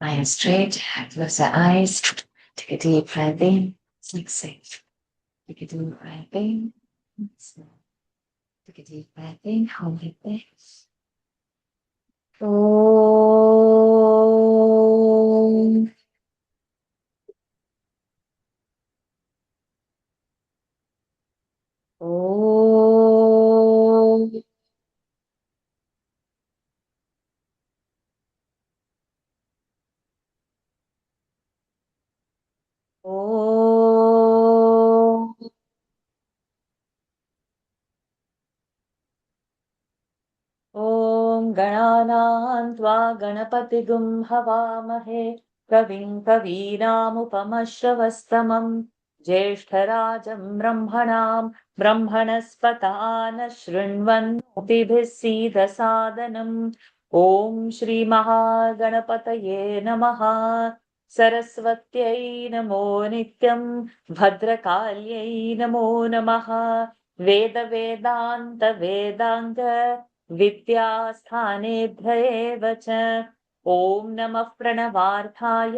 Spine straight, close your eyes, take a deep breath in, exhale. Take a deep breath in, exhale. Take a deep breath in, hold it there. Om. Om. Om. ॐ गणानां त्वा गणपतिगुं हवामहे कविं कवीनामुपमश्रवस्तमं ज्येष्ठराजं ब्रह्मणां ब्रह्मणस्पतान शृण्वन्नोतिभिः सीदसादनम् ॐ श्रीमहागणपतये नमः सरस्वत्यै नमो नित्यं भद्रकाल्यै नमो नमः वेदान्त विद्यास्थानेभ्य एव च ॐ नमः प्रणवार्थाय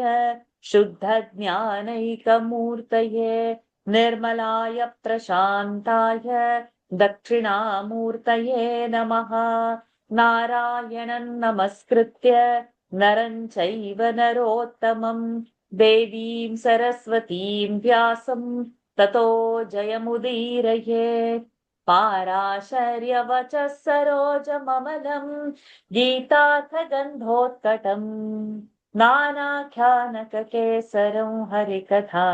शुद्धज्ञानैकमूर्तये निर्मलाय प्रशान्ताय दक्षिणामूर्तये नमः नारायणं नमस्कृत्य नरं चैव नरोत्तमं देवीं सरस्वतीं व्यासं ततो जयमुदीरये पाराशर्यवचः सरोजममलं गीताथ गन्धोत्कटम् नानाख्यानककेसरं हरिकथा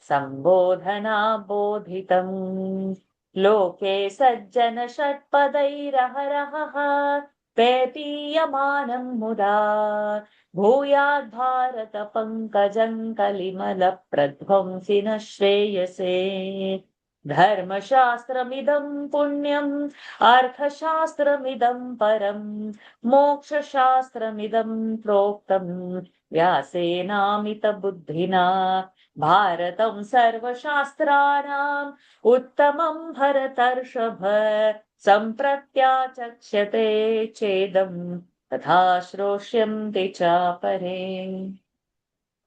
सम्बोधना बोधितम् लोके सज्जन षट्पदैरहरहः पेपीयमानं मुदा भूयाद् पंकजं कलिमलप्रध्वंसि न श्रेयसे धर्मशास्त्रमिदं पुण्यम् अर्थशास्त्रमिदं परम् मोक्षशास्त्रमिदं प्रोक्तम् व्यासेनामितबुद्धिना भारतं सर्वशास्त्राणाम् उत्तमं भरतर्षभ सम्प्रत्याचक्ष्यते चेदं तथा श्रोष्यन्ति चापरे।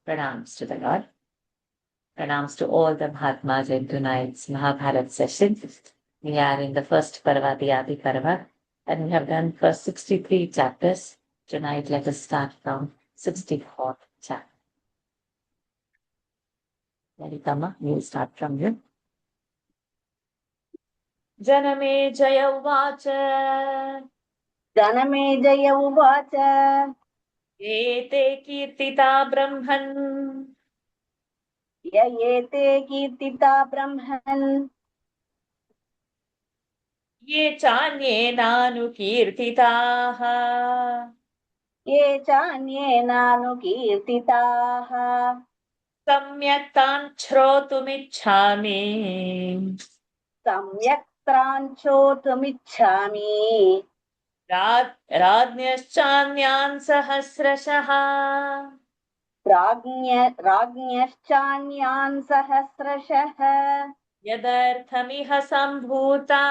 Pranams to the God. Pranams to all the Mahatmas in tonight's Mahabharata session. We are in the first Parva, the Adi Parva, and we have done first 63 chapters. Tonight, let us start from 64th chapter. Laritama, we will start from you. Janamejaya उवाच जनमेजय उवाच एते कीर्तिता ब्रह्मन् य एते कीर्तिता ब्रह्मन् ये चान्येनानुकीर्तिताः ये चान्येनानुकीर्तिताः सम्यक् तान् श्रोतुमिच्छामि सम्यक् तान् श्रोतुमिच्छामि राज्ञश्चान्यान् सहस्रशः राज्ञश्चान्यान् सहस्रशः यदर्थमिह सम्भूता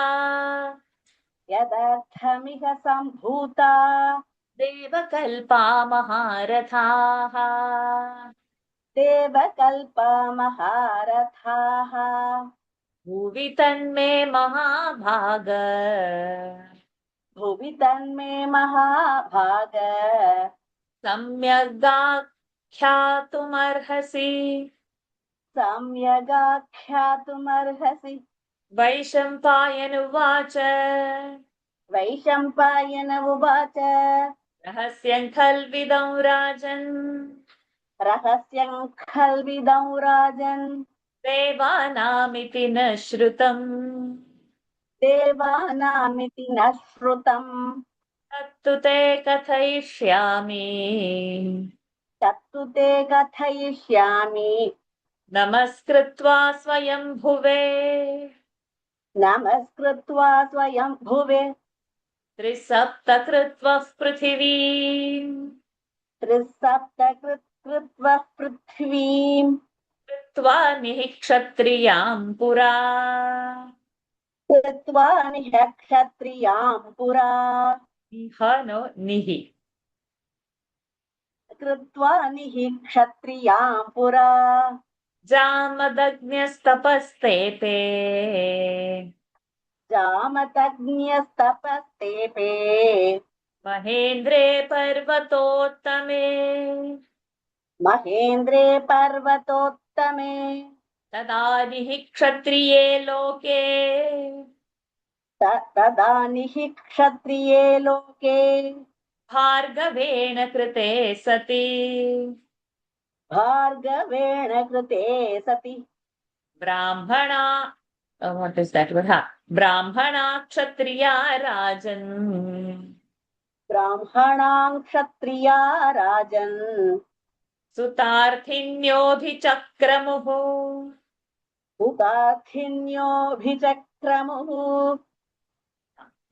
यदर्थमिह सम्भूता देवकल्पा महारथाः देवकल्पा महारथाः भुवि तन्मे महाभाग भुवि तन्मे महाभाग सम्यगाख्यातुमर्हसि सम्यगाख्यातुमर्हसि वैशम्पायनुवाच वैशम्पायन उवाच रहस्यं खल्विदं राजन् रहस्यं खल्विदं राजन् देवानामिति न श्रुतम् देवानामिति न श्रुतम् तत्तु ते कथयिष्यामि तत्तु ते कथयिष्यामि नमस्कृत्वा स्वयं भुवे नमस्कृत्वा स्वयं भुवे त्रिसप्तकृत्वः पृथिवीम् त्रिसप्तकृत्वा पृथ्वीम् कृत्वा निः क्षत्रियां पुरा कृत्वा निः क्षत्रियां पुरा निः नो निः कृत्वा निः क्षत्रियां पुरा जामदग्न्यस्तपस्तेपे जामदग्न्यस्तपस्तेपे महेन्द्रे पर्वतोत्तमे महेन्द्रे पर्वतोत्तमे तदा निः क्षत्रिये लोके तदा निः क्षत्रिये लोके भार्गवेण कृते सति भार्गवेण कृते सति ब्राह्मणा what is that word? ब्राह्मणा क्षत्रिया राजन् ब्राह्मणां क्षत्रिया राजन् सुतार्थिन्योऽभिचक्रमुः उदाथिन्योऽभिचक्रमुः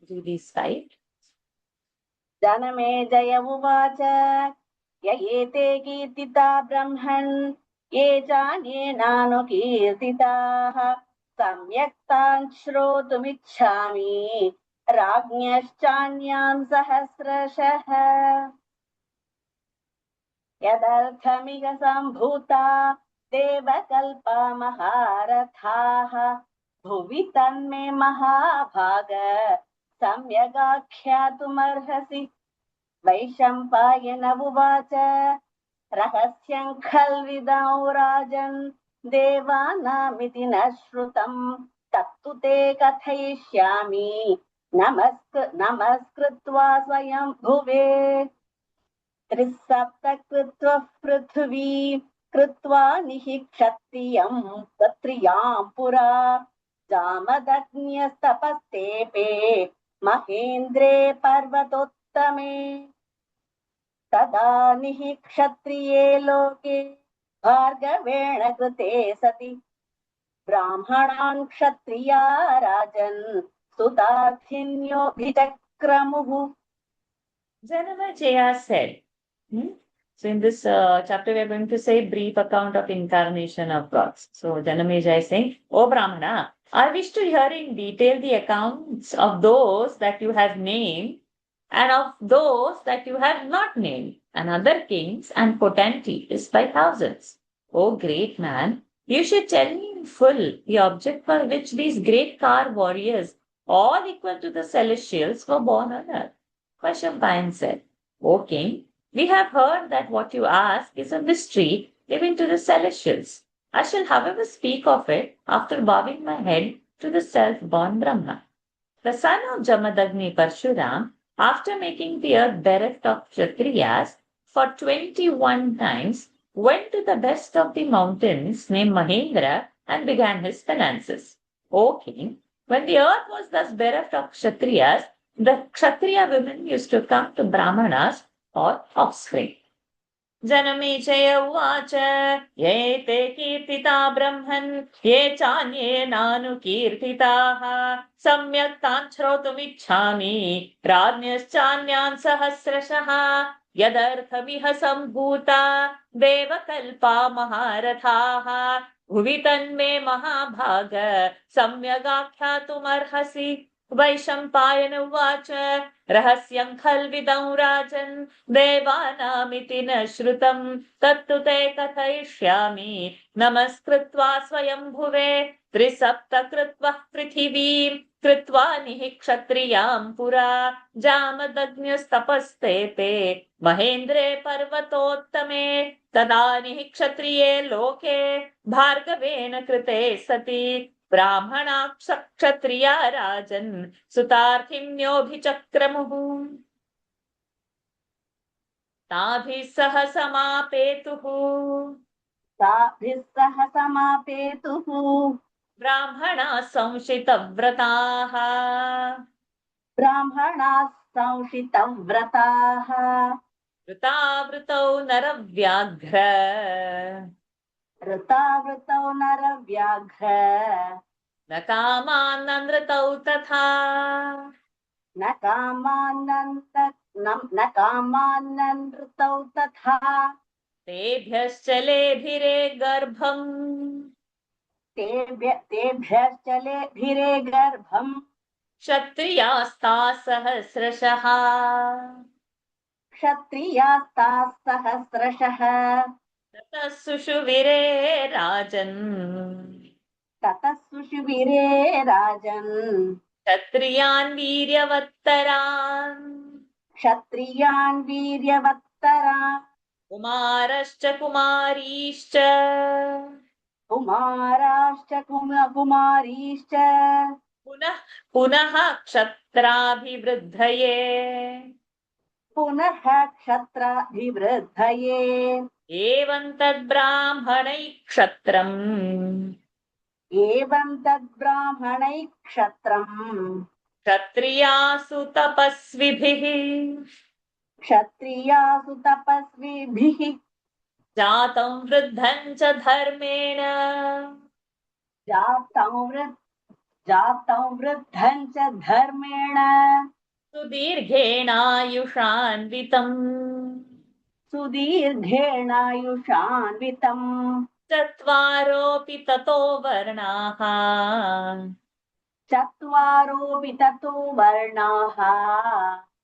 do this right. जनमेजय उवाच य एते कीर्तिता ब्रह्मन् ये चान्येनानुकीर्तिताः सम्यक् तान् श्रोतुमिच्छामि राज्ञश्चान्यान् सहस्रशः यदर्थमिह सम्भूता देवकल्पा महारथाः भुवि तन्मे महाभाग सम्यगाख्यातुमर्हसि वैशम्पायन उवाच रहस्यं खल्विदौ राजन् देवानामिति न श्रुतम् तत्तु ते कथयिष्यामि नमस्कृत्वा स्वयं भुवे त्रिसप्तकृत्वः पृथिवी कृत्वा निः क्षत्रियां पुरा जामदग्न्यस्तपस्तेपे महेन्द्रे पर्वतोत्तमे तदा निः क्षत्रिये लोके भार्गवेण कृते सति ब्राह्मणान् क्षत्रिया राजन् सुतार्थिन्योऽभिचक्रमुः. Janamejaya said. So in this chapter, we are going to say brief account of incarnation of gods. So Janamejaya is saying, O Brahmana, I wish to hear in detail the accounts of those that you have named and of those that you have not named, and other kings and potentates by thousands. O great man, you should tell me in full the object for which these great car warriors, all equal to the celestials, were born on earth. Vaishampayan said, O king, we have heard that what you ask is a mystery given to the celestials. I shall, however, speak of it after bowing my head to the self-born Brahma. The son of Jamadagni Parshuram, after making the earth bereft of Kshatriyas for 21 times, went to the best of the mountains named Mahendra and began his penances. O king, when the earth was thus bereft of Kshatriyas, the Kshatriya women used to come to Brahmanas or offspring. Janamejaya उवाच ये ते कीर्तिता ब्रह्मन् ये चान्ये नानुकीर्तिताः सम्यक् तान् श्रोतुमिच्छामि राज्ञश्चान्यान् सहस्रशः यदर्थमिह सम्भूता देवकल्पा महारथाः भुवि तन्मे महाभाग सम्यगाख्यातुमर्हसि वैशम्पायन उवाच रहस्यं खल्विदं राजन् देवानामिति न श्रुतम् तत्तु ते कथयिष्यामि नमस्कृत्वा स्वयं भुवे त्रिसप्तकृत्वः पृथिवीम् कृत्वा निः क्षत्रियां पुरा जामदग्न्यस्तपस्तेपे महेन्द्रे पर्वतोत्तमे तदा निः क्षत्रिये लोके भार्गवेण कृते सति ब्राह्मणा क्षत्रिया राजन् सुतार्थिन्योऽभिचक्रमुः ताभिः सह समापेतुः ब्राह्मणाः संशितव्रताः ब्राह्मणाः संशितव्रताः ऋतावृतौ नरव्याघ्र ऋतावृतौ नरव्याघ्र न कामान्नृतौ तथा न कामान्नृतौ तथा तेभ्यश्चलेभिरे गर्भम् तेभ्यश्चलेभिरे गर्भम् क्षत्रियास्ता सहस्रशः क्षत्रियास्ताः सहस्रशः ततः सुषुविरे राजन् ततः सुशिबिरे राजन् क्षत्रियान् वीर्यवत्तरान् क्षत्रियान् वीर्यवत्तरान् कुमारश्च कुमारीश्च कुमाराश्च कुमारीश्च पुनः पुनः क्षत्राभिवृद्धये पुनः क्षत्राभिवृद्धये एवं तद्ब्राह्मणैः क्षत्रम् एवं तद्ब्राह्मणैः क्षत्रम् क्षत्रियासु तपस्विभिः क्षत्रियासु तपस्विभिः जातं वृद्धं च धर्मेण जातं वृद्धं च धर्मेण सुदीर्घेणायुषान्वितम् सुदीर्घेणायुषान्वितम् चत्वारोऽपि ततो वर्णाः चत्वारोऽपि ततो वर्णाः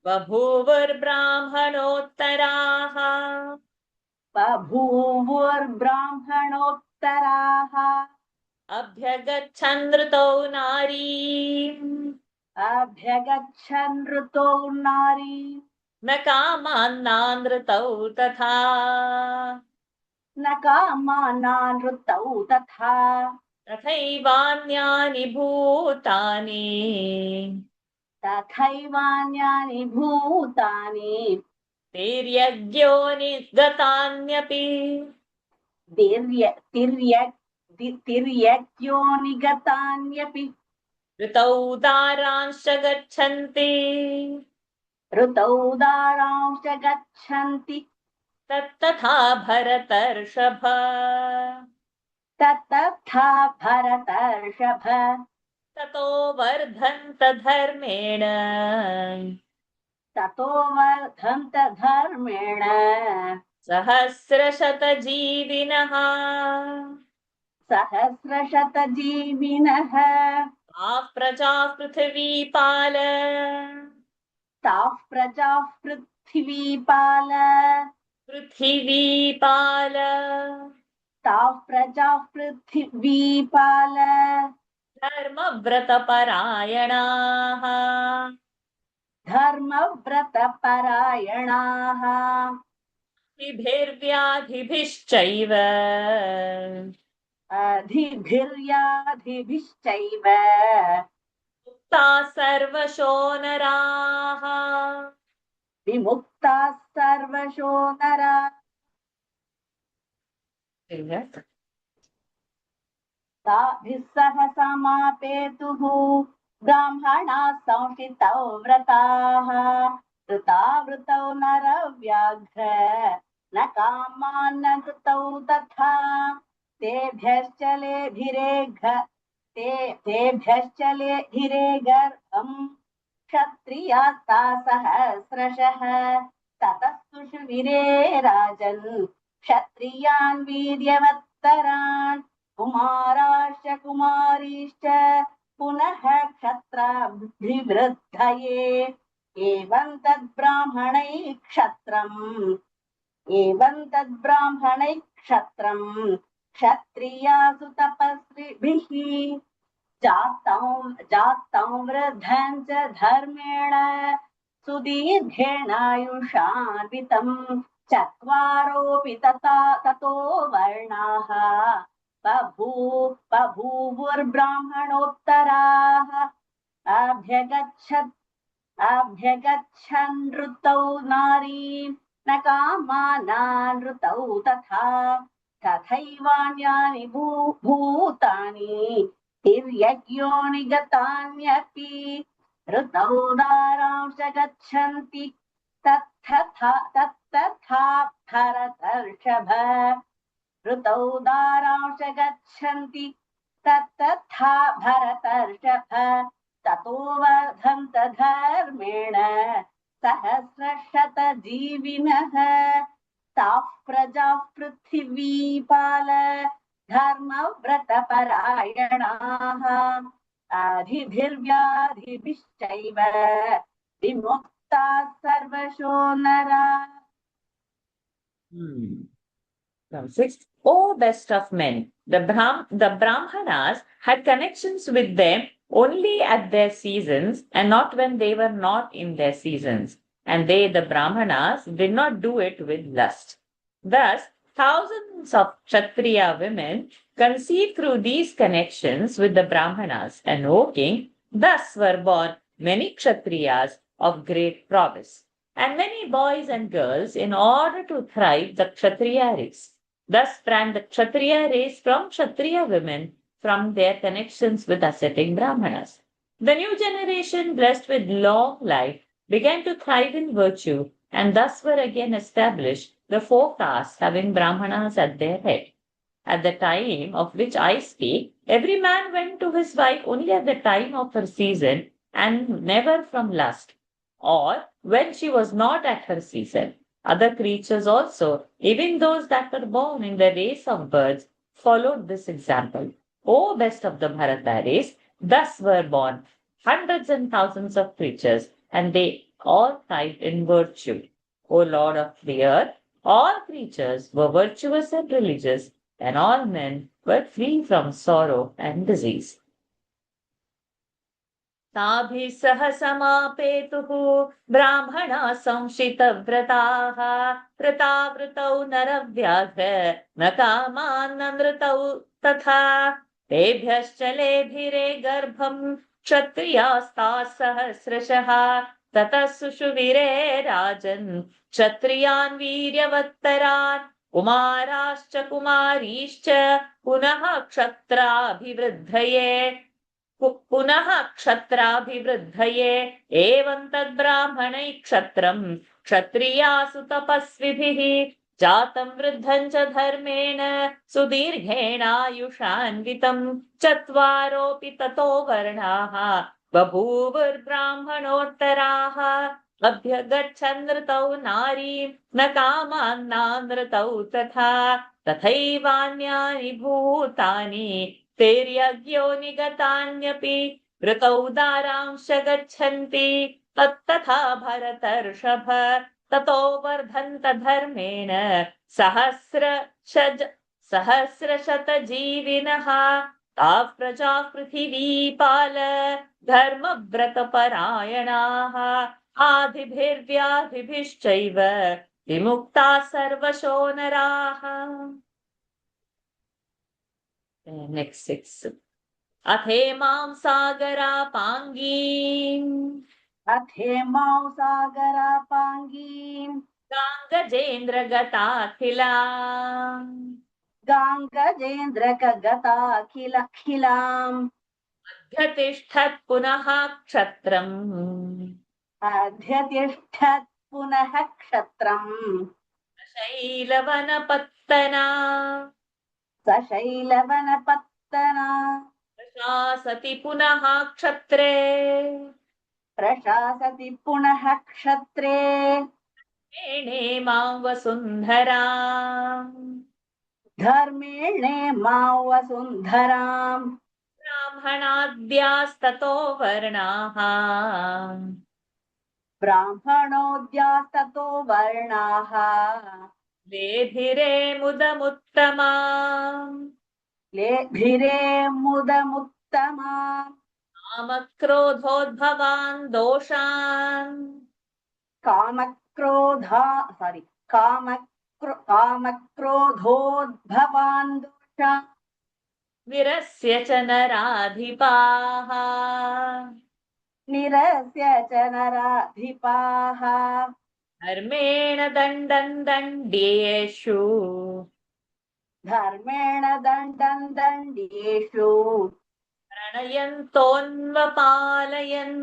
बभूवुर्ब्राह्मणोत्तराः बभूवुर्ब्राह्मणोत्तराः अभ्यगच्छन् ऋतौ नारीम् अभ्यगच्छन् ऋतो नारी न कामान्नानृतौ तथा न कामानान् ऋतौ तथा तथैवान्यानि भूतानि तथैवान्यानि भूतानि तिर्यज्ञो निगतान्यपि तिर्यक्यो निगतान्यपि ऋतौ दारांश्च गच्छन्ति ऋतौ दारांश्च गच्छन्ति तत्तथा भरतर्षभ ततथा भरतर्षभ ततो वर्धन्त धर्मेण ततो वर्धन्त धर्मेण सहस्रशतजीविनः सहस्रशतजीविनः ताः प्रजाः पृथिवीपाल ताः प्रजाः पृथिवीपाल पृथिवीपाल ताः प्रजाः पृथिवीपाल धर्मव्रतपरायणाः धर्मव्रतपरायणाः विभिर्व्याधिभिश्चैव अधिभिर्याधिभिश्चैव मुक्ताः सर्वशो नराः विमुक्ताः सर्वशो नराः ताभिः सह समापेतुः ब्राह्मणाः संशितौ व्रताः ऋतावृतौ नरव्याघ्र न कामान् न कृतौ तथा तेभ्यश्चलेभिरे गर्भम् क्षत्रियास्ता सहस्रशः ततस्तु शिविरे राजन् क्षत्रियान् वीर्यवत्तरान् कुमाराश्च कुमारीश्च पुनः क्षत्राभिवृद्धये एवं तद्ब्राह्मणैः क्षत्रम् क्षत्रियासु तपस्विभिः जातं वृद्धं च धर्मेण सुदीर्घेणायुषान्वितम् चत्वारोऽपि ततो वर्णाः बभूवुर्ब्राह्मणोत्तराः अभ्यगच्छन् ऋतौ नारीन् न कामानान् ऋतौ तथा तथैवान्यानि भूतानि तिर्यज्ञो निगतान्यपि ऋतौ दारांश्च गच्छन्ति तत्तथा भरतर्षभ ऋतौ दारांश्च गच्छन्ति तत्तथा भरतर्षभ ततो वर्धन्त धर्मेण सहस्रशतजीविनः ताः प्रजाः पृथिवीपाल धर्मव्रतपरायणाः आधिभिर्व्याधिभिश्चैव विमुक्ताः सर्वशो नराः. From sixth, O best of men, the Brahmanas had connections with them only at their seasons and not when they were not in their seasons. And they, the Brahmanas, did not do it with lust. Thus, thousands of Kshatriya women conceived through these connections with the Brahmanas, and O king, thus were born many Kshatriyas of great prowess, and many boys and girls in order to thrive the Kshatriya race. Thus sprang the Kshatriya race from Kshatriya women from their connections with ascetic Brahmanas. The new generation, blessed with long life, began to thrive in virtue, and thus were again established the four castes having Brahmanas at their head. At the time of which I speak, every man went to his wife only at the time of her season and never from lust, or when she was not at her season. Other creatures also, even those that were born in the race of birds, followed this example. O best of the Bharata race, thus were born hundreds and thousands of creatures, and they all thrived in virtue. O Lord of the earth, all creatures were virtuous and religious, and all men were free from sorrow and disease. ताभिः सह समापेतुः ब्राह्मणा संशितव्रताः वृतावृतौ नरव्याघ्र न कामान्ननृतौ तथा तेभ्यश्च लेभिरे गर्भम् क्षत्रियास्ताः सहस्रशः ततः सुषुविरे राजन् क्षत्रियान् वीर्यवत्तरान् कुमाराश्च कुमारीश्च पुनः क्षत्राभिवृद्धये पुनः क्षत्राभिवृद्धये एवं तद्ब्राह्मणैः क्षत्रम् क्षत्रियासु तपस्विभिः जातं वृद्धं च धर्मेण सुदीर्घेणायुषान्वितम् चत्वारोऽपि ततो वर्णाः बभूवुर्ब्राह्मणोत्तराः अभ्यगच्छन्नृतौ नारीं न कामान्नानृतौ तथा तथैवान्यानि भूतानि तैर्यज्ञो निगतान्यपि ऋतौ दारांश गच्छन्ति तत्तथा भरतर्षभ ततो वर्धन्त धर्मेण सहस्रशतजीविनः ताः प्रजाः पृथिवीपाल धर्मव्रतपरायणाः आदिभिर्व्याधिभिश्चैव विमुक्ताः सर्वशो नराः. Next six. अथेमां सागरापाङ्गीम् अथेमां सागरापाङ्गीम् गाङ्गजेन्द्रगताखिलाम् गाङ्गजेन्द्रकगताखिलखिलाम् अध्यतिष्ठत् पुनः क्षत्रम् अध्यतिष्ठत् पुनः क्षत्रम् शैलवनपत्तना सशैलवनपत्तना प्रशासति पुनः क्षत्रे प्रशासति पुनः क्षत्रे मेणे वसुन्धरा धर्मेणे मां वसुन्धराम् ब्राह्मणाद्यास्ततो वर्णाः ब्राह्मणोऽद्यास्ततो वर्णाः लेभिरे मुदमुत्तमा लेभिरे मुदमुत्तमाम् कामक्रोधोद्भवान् दोषान् कामक्रोधोद्भवान् दोषान् विरस्य च नराधिपाः निरस्य च नराधिपाः धर्मेण दण्डन् दण्ड्येषु धर्मेण दण्डन् दण्ड्येषु प्रणयन्तोऽन्वपालयन्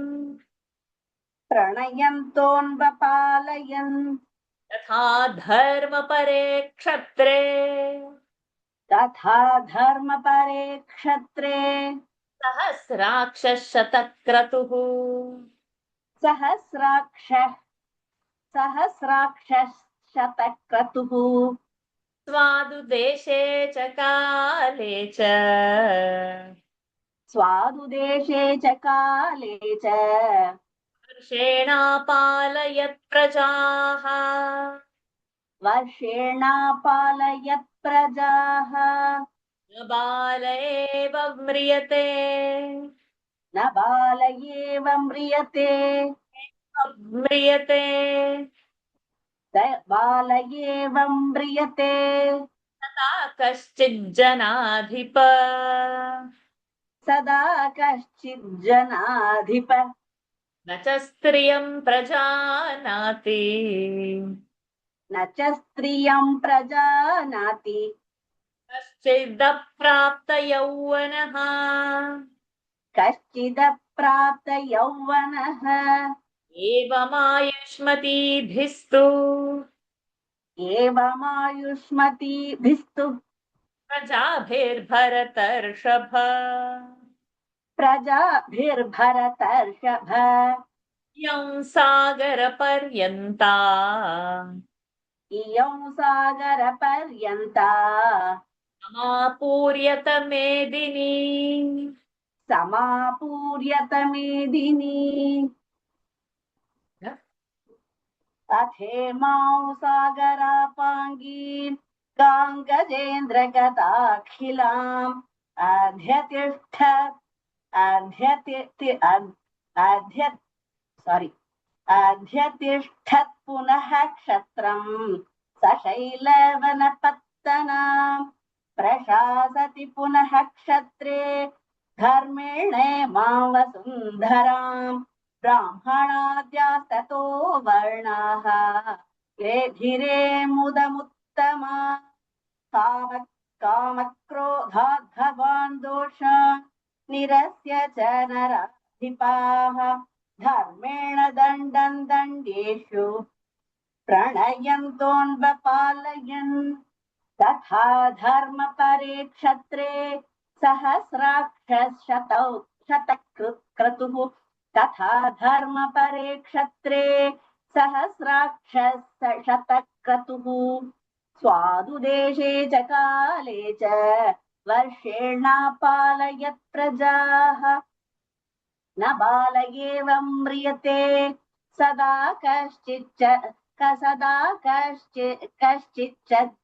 तथा धर्मपरे क्षत्रे सहस्राक्षशतक्रतुः सहस्राक्षशतक्रतुः स्वादुदेशे च काले च स्वादुदेशे च काले च वर्षेणापालयत् प्रजाः वर्षेणापालयत् प्रजाः न बाल एव म्रियते न बाल एव म्रियते म्रियते बाल एव म्रियते तथा कश्चिज्जनाधिप सदा कश्चिज्जनाधिप न च स्त्रियं प्रजानाति न च स्त्रियं प्रजानाति कश्चिदप्राप्तयौवनः कश्चिदप्राप्त यौवनः एवमायुष्मतीभिस्तु एवमायुष्मतीभिस्तु प्रजाभिर्भरतर्षभ प्रजाभिर्भरतर्षभ यं सागरपर्यन्ता इयं सागरपर्यन्ता समापूर्यत मेदिनी समापूर्यत मेदिनी अथेमां सागरापाङ्गीं गाङ्गजेन्द्रगदाखिलाम् अध्यतिष्ठ अध्यति अध्य सारी अध्यतिष्ठत् पुनः क्षत्रम् सशैलवनपत्तनाम् प्रशासति पुनः क्षत्रे धर्मेण मां वसुन्धराम् ब्राह्मणाद्यास्ततो वर्णाः धीरे मुदमुत्तमा काम कामक्रोधात् भवान् दोषान् निरस्य च नराधिपाः धर्मेण दण्डं दण्डेषु प्रणयन्तोऽन्वपालयन् तथा धर्मपरे क्षत्रे सहस्राक्षशतौ शतक्रतुः तथा धर्मपरे क्षत्रे सहस्राक्षशतक्रतुः स्वादुदेशे च काले च वर्षेणापालयत् प्रजाः न बाल एव म्रियते सदा कश्चिच्च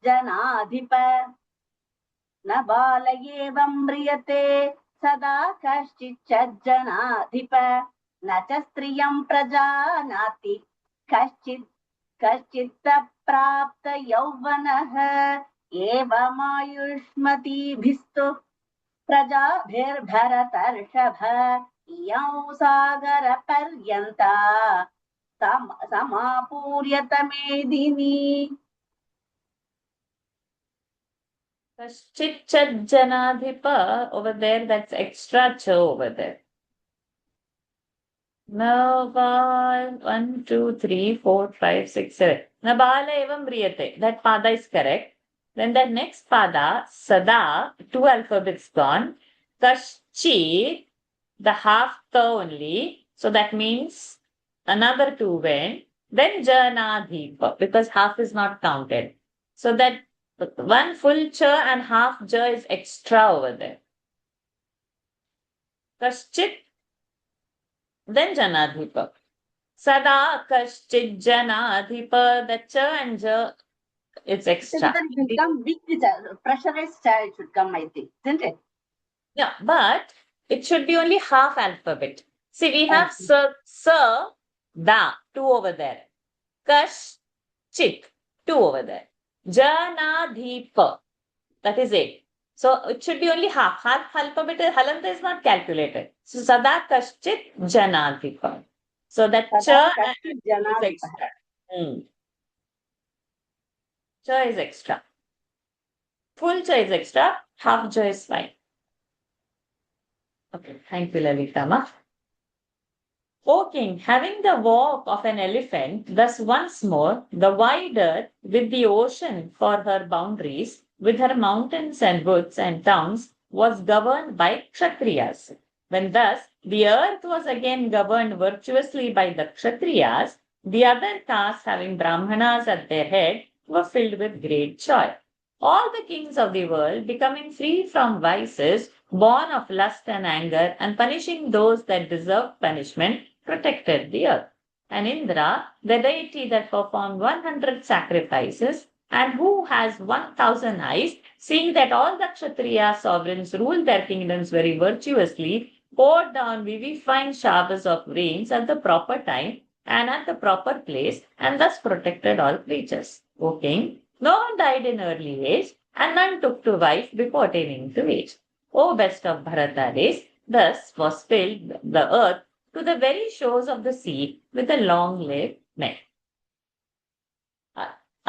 जनाधिप न बाल एव म्रियते सदा कश्चिच्च जनाधिप न च स्त्रियं प्रजानाति कश्चित्तप्राप्त यौवनः एवमायुष्मतीभिस्तु प्रजाभिर्भरतर्षभ इयं सागरपर्यन्ता समापूर्यत मेदिनी Kashchichajjanadhipa over there, that's extra ch over there. Nava, 1, 2, 3, 4, 5, 6, 7. Nabala evam riyate. That pada is correct. Then the next pada, sada, 2 alphabets gone. Kashchi, the half ka only. So that means another 2 went. Then janadhipa, because half is not counted. So that one full cha and half ja is extra over there. Kashchit, then janadhipa. Sada kashchit janadhipa, the cha and ja, it's extra. Then it will come big, pressurized child should come, I think, isn't it? Yeah, but it should be only half alphabet. See, we have sa, da, 2 over there. Kash, chit, 2 over there. Janadhipa, that is 8. So it should be only half. Half alphabet, halanta is not calculated. So sada kaschit janadhipa. So that cha is extra. Cha is extra. Full cha is extra. Half cha is fine. Okay, thank you, Lalita ma. O king, having the walk of an elephant, thus once more the wide earth with the ocean for her boundaries, with her mountains and woods and towns, was governed by Kshatriyas. When thus the earth was again governed virtuously by the Kshatriyas, the other castes, having Brahmanas at their head, were filled with great joy. All the kings of the world, becoming free from vices, born of lust and anger, and punishing those that deserved punishment, protected the earth. And Indra, the deity that performed 100 sacrifices and who has 1,000 eyes, seeing that all the Kshatriya sovereigns ruled their kingdoms very virtuously, poured down vivifying showers of rains at the proper time and at the proper place, and thus protected all creatures. O king, no one died in early age, and none took to wife before attaining to age. O best of Bharata race, thus was filled the earth to the very shores of the sea with a long-lived men.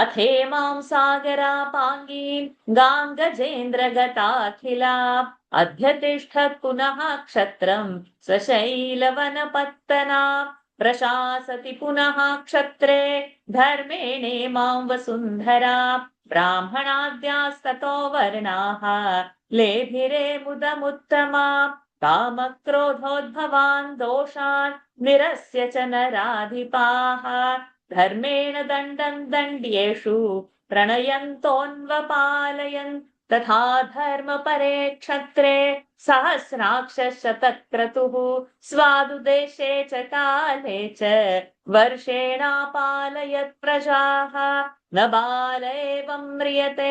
अथेमां सागरापाङ्गीं गां गजेन्द्रगताखिला अध्यतिष्ठत् पुनः क्षत्रं सशैलवनपत्तना प्रशासति पुनः क्षत्रे धर्मेणेमां वसुन्धरा ब्राह्मणाद्यास्ततो वर्णाः लेभिरे मुदमुत्तमा कामक्रोधोद्भवान् दोषान् निरस्य च नराधिपाः धर्मेण दण्डं दण्ड्येषु प्रणयन्तोऽन्वपालयन् तथा धर्मपरे क्षत्रे सहस्राक्षशतक्रतुः स्वादुदेशे च काले च वर्षेणापालयत् प्रजाः न बाल एवं म्रियते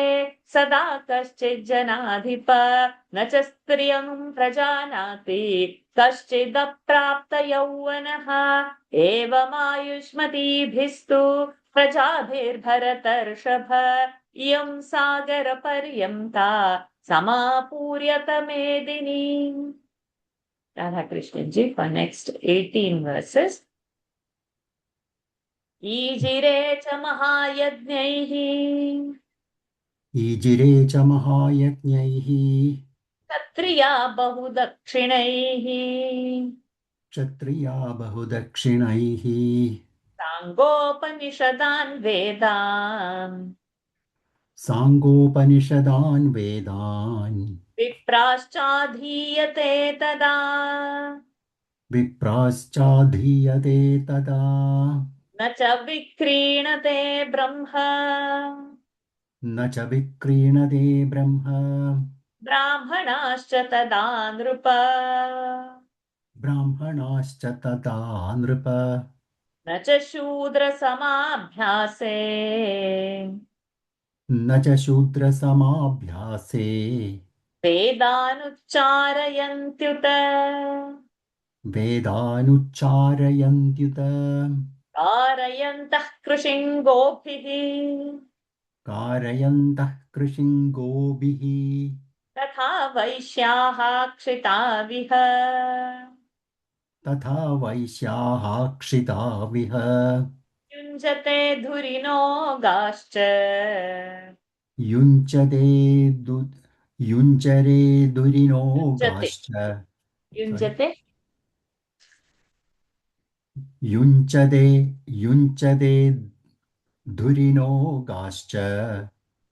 सदा कश्चिज्जनाधिप न च स्त्रियं प्रजानाति कश्चिदप्राप्तयौवनः एवमायुष्मतीभिस्तु प्रजाभिर्भरतर्षभ इयं सागरपर्यन्ता समापूर्यत मेदिनी. Radha Krishna ji for next 18 verses. ईजिरे च महायज्ञैः ईजिरे च महायज्ञैः क्षत्रिया बहुदक्षिणैः क्षत्रिया बहुदक्षिणैः साङ्गोपनिषदान् वेदान् साङ्गोपनिषदान् वेदान् विप्राश्चाधीयते तदा विप्राश्चाधीयते तदा न च विक्रीणते ब्रह्म न च विक्रीणते ब्रह्म ब्राह्मणाश्च तदा नृप ब्राह्मणाश्च तदा नृप न च शूद्रसमाभ्यासे न च शूद्रसमाभ्यासे वेदानुच्चारयन्त्युत वेदानुच्चारयन्त्युत कारयन्तः कृषिं गोभिः कारयन्तः कृषिं गोभिः तथा वैश्याः क्षिताविह तथा वैश्याः क्षिताविह युञ्जते धुरिणो गाश्च युञ्चरे दुरिणो युञ्जते गाश्च युञ्जते युञ्चते धुरिणो गाश्च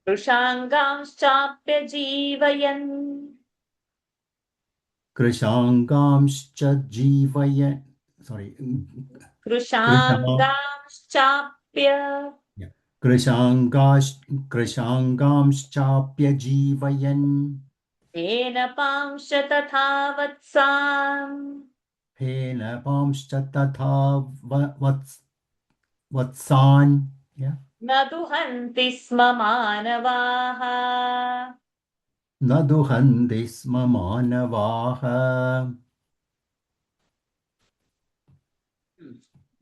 कृशाङ्गांश्चाप्यजीवयन् कृशाङ्गांश्च जीवयन् कृशाङ्गांश्चाप्य कृशाङ्गांश्चाप्यजीवयन् फेनपांश्च तथा वत्सान् फेनपांश्च तथा वत्सान् न दुहन्ति स्म मानवाः न दुहन्ति स्म मानवाः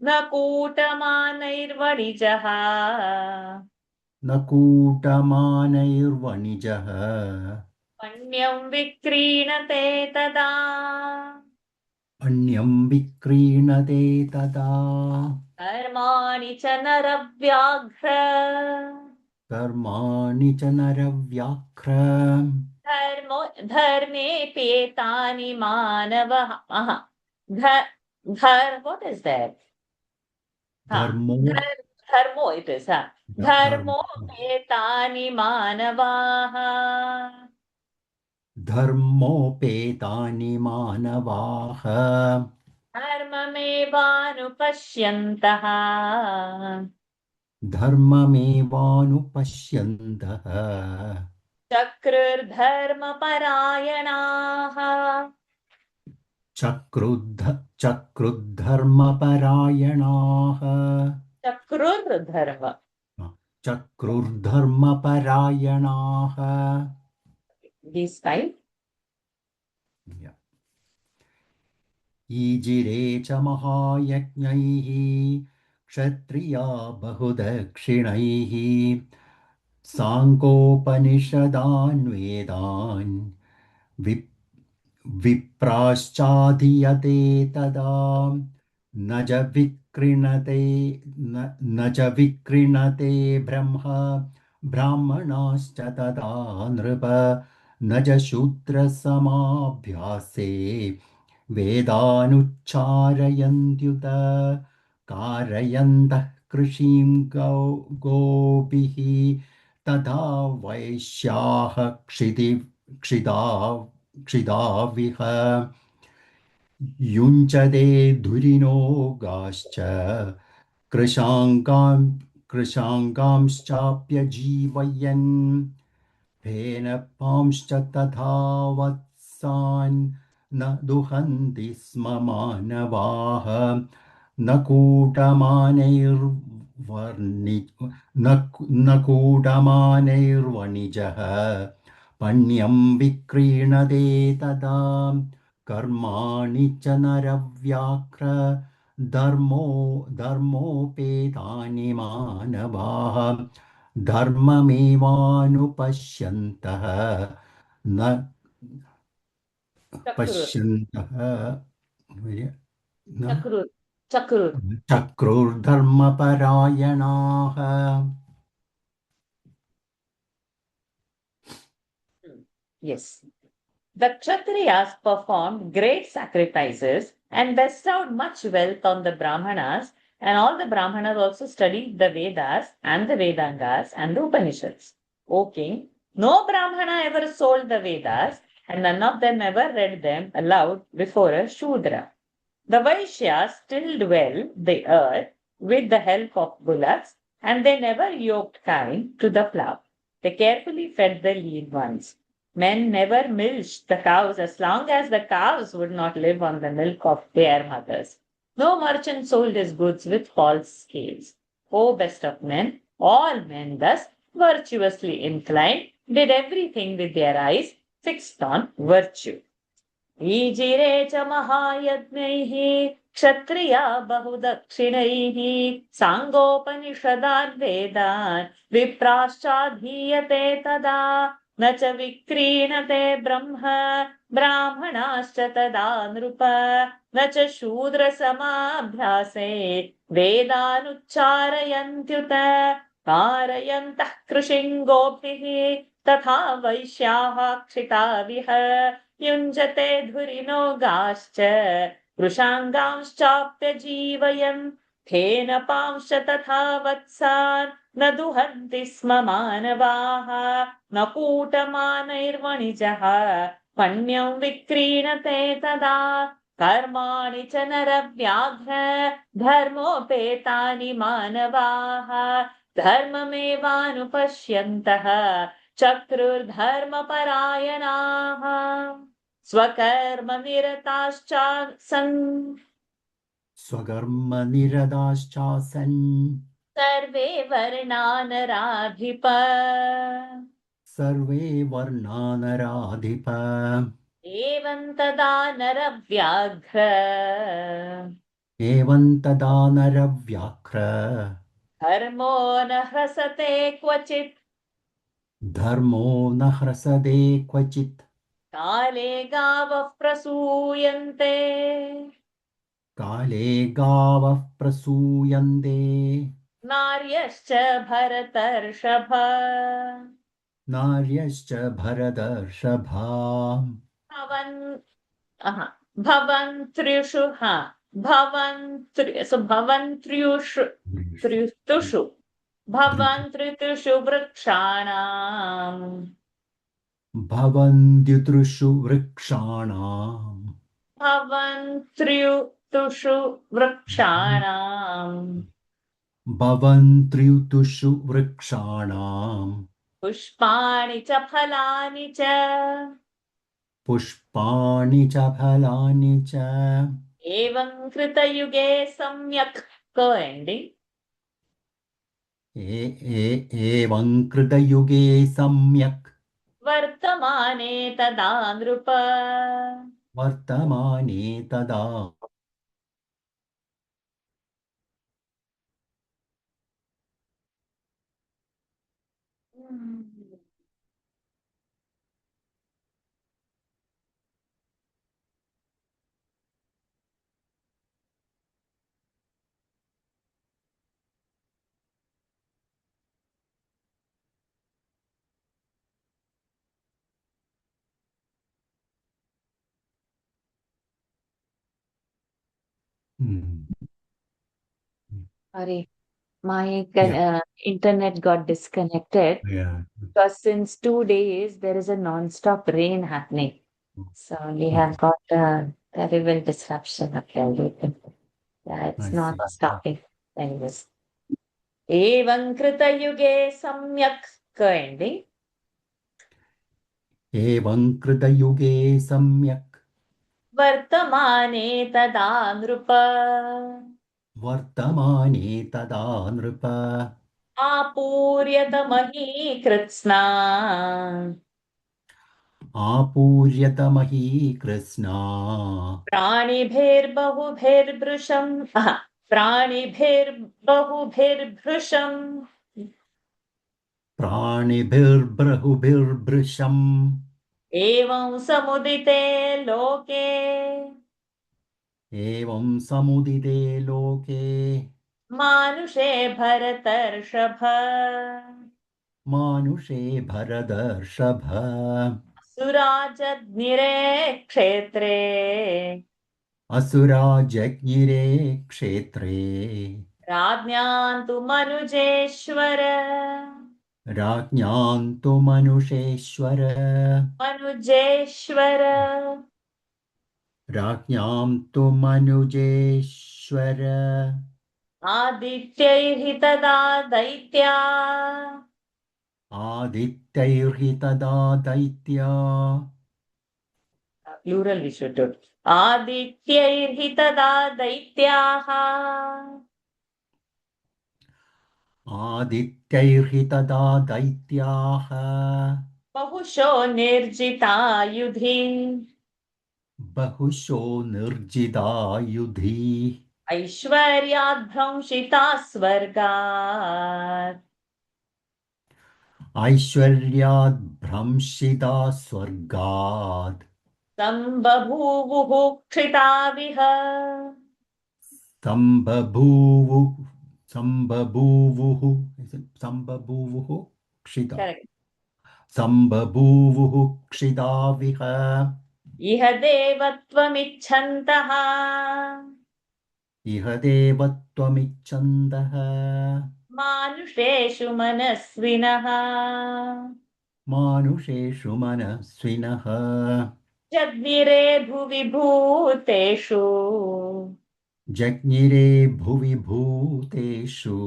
न कूटमानैर्वणिजः न कूटमानैर्वणिजः मन्यं विक्रीणते तदा अन्यं विक्रीणते तदा कर्माणि च नरव्याघ्र कर्माणि च नरव्याघ्र धर्मेऽप्येतानि मानवः what is that? धर्मो it is. धर्मोऽप्येतानि मानवाः धर्मोपेतानि मानवाः धर्ममेवानुपश्यन्तः धर्ममेवानुपश्यन्तः चक्रुर्धर्मपरायणाः चक्रुद्धर्मपरायणाः चक्रुर्धर्म. चक्रुर्धर्मपरायणाः These five. Yeah. ईजिरे च महायज्ञैः क्षत्रिया बहुदक्षिणैः साङ्गोपनिषदान् वेदान् विप्राश्चाधीयते तदा न च विक्रीणते न च विक्रीणते ब्राह्मणाश्च तदा नृप न च शूद्रसमाभ्यासे वेदानुच्चारयन्त्युत कारयन्तः कृषिं गोभिः तथा वैश्याः क्षिदाविह युञ्चते धुरिणो गाश्च कृशाङ्गांश्चाप्यजीवयन् फेनपांश्च तथा वत्सान् न दुहन्ति स्म मानवाः न कूटमानैर्वणिजः पण्यं विक्रीणते तदा कर्माणि च नरव्याघ्र धर्मोपेतानि मानवाः धर्ममेवानुपश्यन्तः न Chakrur. पश्यन्तः न Chakrur. Chakrur. चक्रुर्धर्मपरायणाः Yes. The Kshatriyas performed great sacrifices and bestowed much wealth on the Brahmanas, and all the Brahmanas also studied the Vedas and the Vedangas and the Upanishads. O king, no Brahmana ever sold the Vedas, and none of them ever read them aloud before a Shudra. The Vaishyas tilled well the earth with the help of bullocks, and they never yoked kine to the plough. They carefully fed the lean ones. Men never milked the cows as long as the cows would not live on the milk of their mothers. No merchant sold his goods with false scales. O best of men, all men thus virtuously inclined did everything with their eyes fixed on virtue. ईजिरे च महायज्ञैः क्षत्रिया बहुदक्षिणैः साङ्गोपनिषदान् वेदान् विप्राश्चाधीयते तदा न च विक्रीणते ब्राह्मणाश्च तदा नृप न च शूद्रसमाभ्यासे वेदानुच्चारयन्त्युत कारयन्तः कृषिं गोभिः तथा वैश्याः क्षिताविह युञ्जते धुरिणो गाश्च वृषाङ्गांश्चाप्यजीवयन् फेनपांश्च तथा वत्सान् न दुहन्ति स्म मानवाः न कूटमानैर्वणिजः पण्यं विक्रीणते तदा कर्माणि च नरव्याघ्र धर्मोपेतानि मानवाः धर्ममेवानुपश्यन्तः चक्रुर्धर्मपरायणाः स्वकर्मनिरताश्चासन् स्वकर्मनिरताश्चासन् सर्वे वर्णानराधिप सर्वे वर्णानराधिप एवं तदा नरव्याघ्र एवं तदा नरव्याघ्र धर्मो न ह्रसते क्वचित् धर्मो न ह्रसते क्वचित् काले गावः प्रसूयन्ते काले गावः प्रसूयन्ते नार्यश्च भरतर्षभ नार्यश्च भरतर्षभा भवन्त्र्युषु भवन्त्र्युषु भवन्त्रिषु वृक्षाणाम् भवन्त्युतृषु वृक्षाणाम् भवन्त्र्युषु वृक्षाणाम् भवन्त्र्युतुषु वृक्षाणाम् पुष्पाणि च फलानि च पुष्पाणि च फलानि च एवं कृतयुगे सम्यक् क ending एवं कृतयुगे सम्यक् वर्तमाने तदा नृप वर्तमाने तदा Hmm. Sorry, my Yeah, internet got disconnected yeah. because since 2 days there is a non-stop rain happening. So we have got a terrible disruption of everything. Yeah, it's I not see. stopping. Anyways. एवं कृतयुगे सम्यक् क ending एवं कृतयुगे सम्यक् वर्तमाने तदा नृप वर्तमाने तदा नृप आपूर्यतमही कृत्स्ना आपूर्यतमही कृत्स्ना प्राणिभिर्बहुभिर्भृशम् प्राणिभिर्बहुभिर्भृशम् प्राणिभिर्बहुभिर्भृशम् एवं समुदिते लोके एवं समुदिते लोके मानुषे भरतर्षभ मानुषे भरतर्षभ सुराजज्ञिरे क्षेत्रे असुरा जज्ञिरे क्षेत्रे राज्ञां तु मनुजेश्वर राज्ञां तु मनुषेश्वर मनुजेश्वर राज्ञां तु मनुजेश्वर आदित्यैः तदा दैत्या आदित्यैर्हि तदा दैत्या प्लूरल् we should do आदित्यैर्हि तदा दैत्याः आदित्यैर्हि तदा दैत्याः बहुशो निर्जितायुधि बहुशो निर्जिदायुधी ऐश्वर्याद्भ्रंशिताः स्वर्गात् ऐश्वर्याद् भ्रंशिता स्वर्गात् सम्बभूवुः क्षिताविह सम्बभूवुः सम्बभूवुः सम्बभूवुः क्षिता Correct. सम्बभूवुः क्षिताविह इह देवत्वमिच्छन्तः इह देवत्वमिच्छन्दः मानुषेषु मनस्विनः मानुषेषु मनस्विनः जज्ञिरे भुवि भूतेषु जज्ञिरे भुवि भूतेषु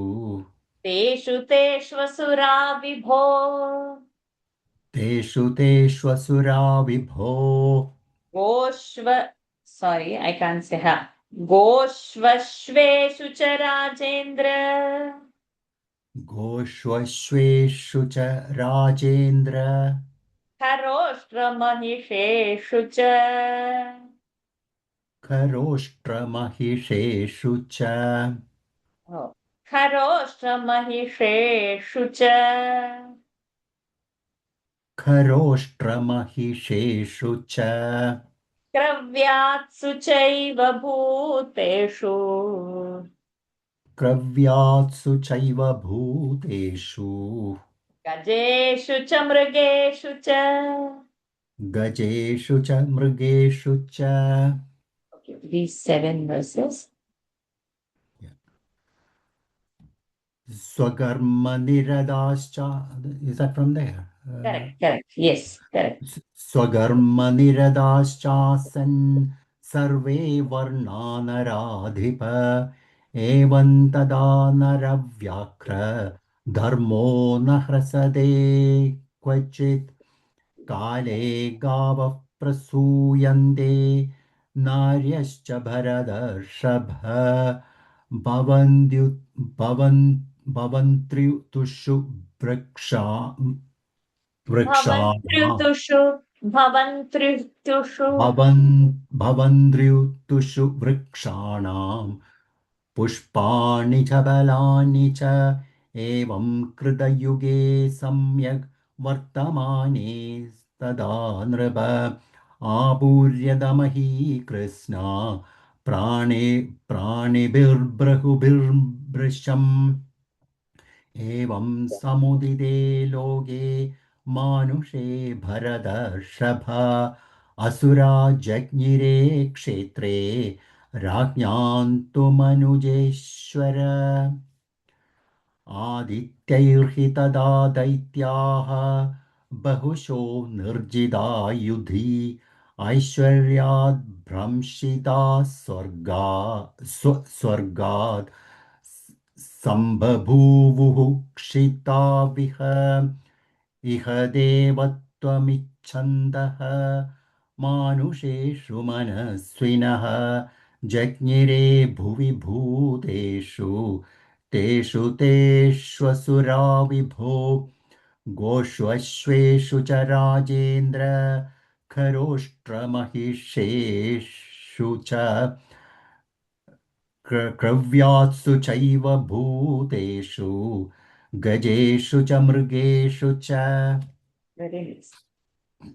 तेषु तेष्वसुरा विभो तेषु तेष्वसुरा विभो गोष्व sorry I can't say ha गोष्वश्वेषु च राजेन्द्र गोष्वश्वेषु च राजेन्द्र खरोष्ट्रमहिषेषु च खरोष्ट्रमहिषेषु च Oh. खरोष्ट्रमहिषेषु च खरोष्ट्रमहिषेषु च क्रव्यात्सु चैव भूतेषु क्रव्यात्सु चैव भूतेषु गजेषु च मृगेषु च गजेषु च मृगेषु च Okay, these 7 verses. स्वकर्मनिरताश्च is that from there? Correct. Yes, correct. स्वकर्मनिरताश्चासन् सर्वे वर्णा नराधिप एवं तदा नरव्याघ्र धर्मो न ह्रसते क्वचित् काले गावः प्रसूयन्ते नार्यश्च भरतर्षभ भवन्त्यु भवन् भवन्त्र्युतुषु वृक्षाणाम् भवन्त्र्युतुषु भवन्त्र्युतुषु भवन्त्र्युतुषु वृक्षाणाम् पुष्पाणि च बलानि च एवं कृतयुगे सम्यग् वर्तमाने तदा नृप आपूर्यदमही कृष्णा प्राणिभिर्बृहुभिर्भृशम् एवं समुदिते लोके मानुषे भरतर्षभ असुरा जज्ञिरे क्षेत्रे राज्ञां तु मनुजेश्वर आदित्यैर्हि तदा दैत्याः बहुशो निर्जिता युधि ऐश्वर्याद् भ्रंशिता स्वर्गात् सम्बभूवुः क्षिताविह इह देवत्वमिच्छन्दः मानुषेषु मनस्विनः जज्ञिरे भुवि भूतेषु तेष्वसुरा विभो गोष्वश्वेषु च राजेन्द्र खरोष्ट्रमहिषेषु च क्रव्यात्सु चैव भूतेषु गजेषु च मृगेषु च Very nice.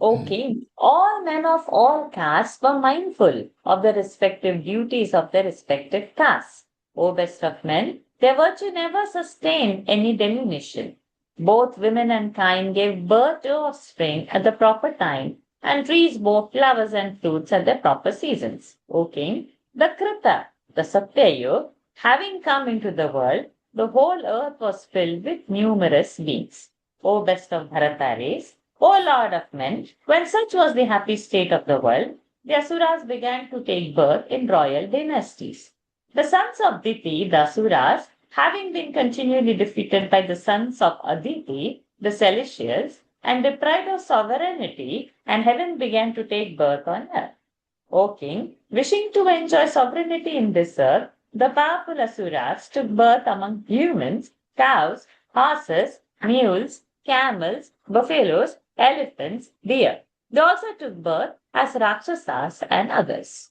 Okay, all men of all castes were mindful of the respective duties of their respective castes. O best of men, their virtue never sustained any diminution. Both women and kind gave birth to offspring at the proper time, and trees bore flowers and fruits at their proper seasons. O king, the Krita, the Satyayug, having come into the world, the whole earth was filled with numerous beings. O best of Bharata race, O Lord of men, when such was the happy state of the world, the Asuras began to take birth in royal dynasties. The sons of Diti, the Asuras, having been continually defeated by the sons of Aditi, the Celestials, and deprived of sovereignty, and heaven began to take birth on earth. O king, wishing to enjoy sovereignty in this earth, the powerful Asuras took birth among humans, cows, horses, mules, camels, buffaloes, elephants, deer. They also took birth as Rakshasas and others.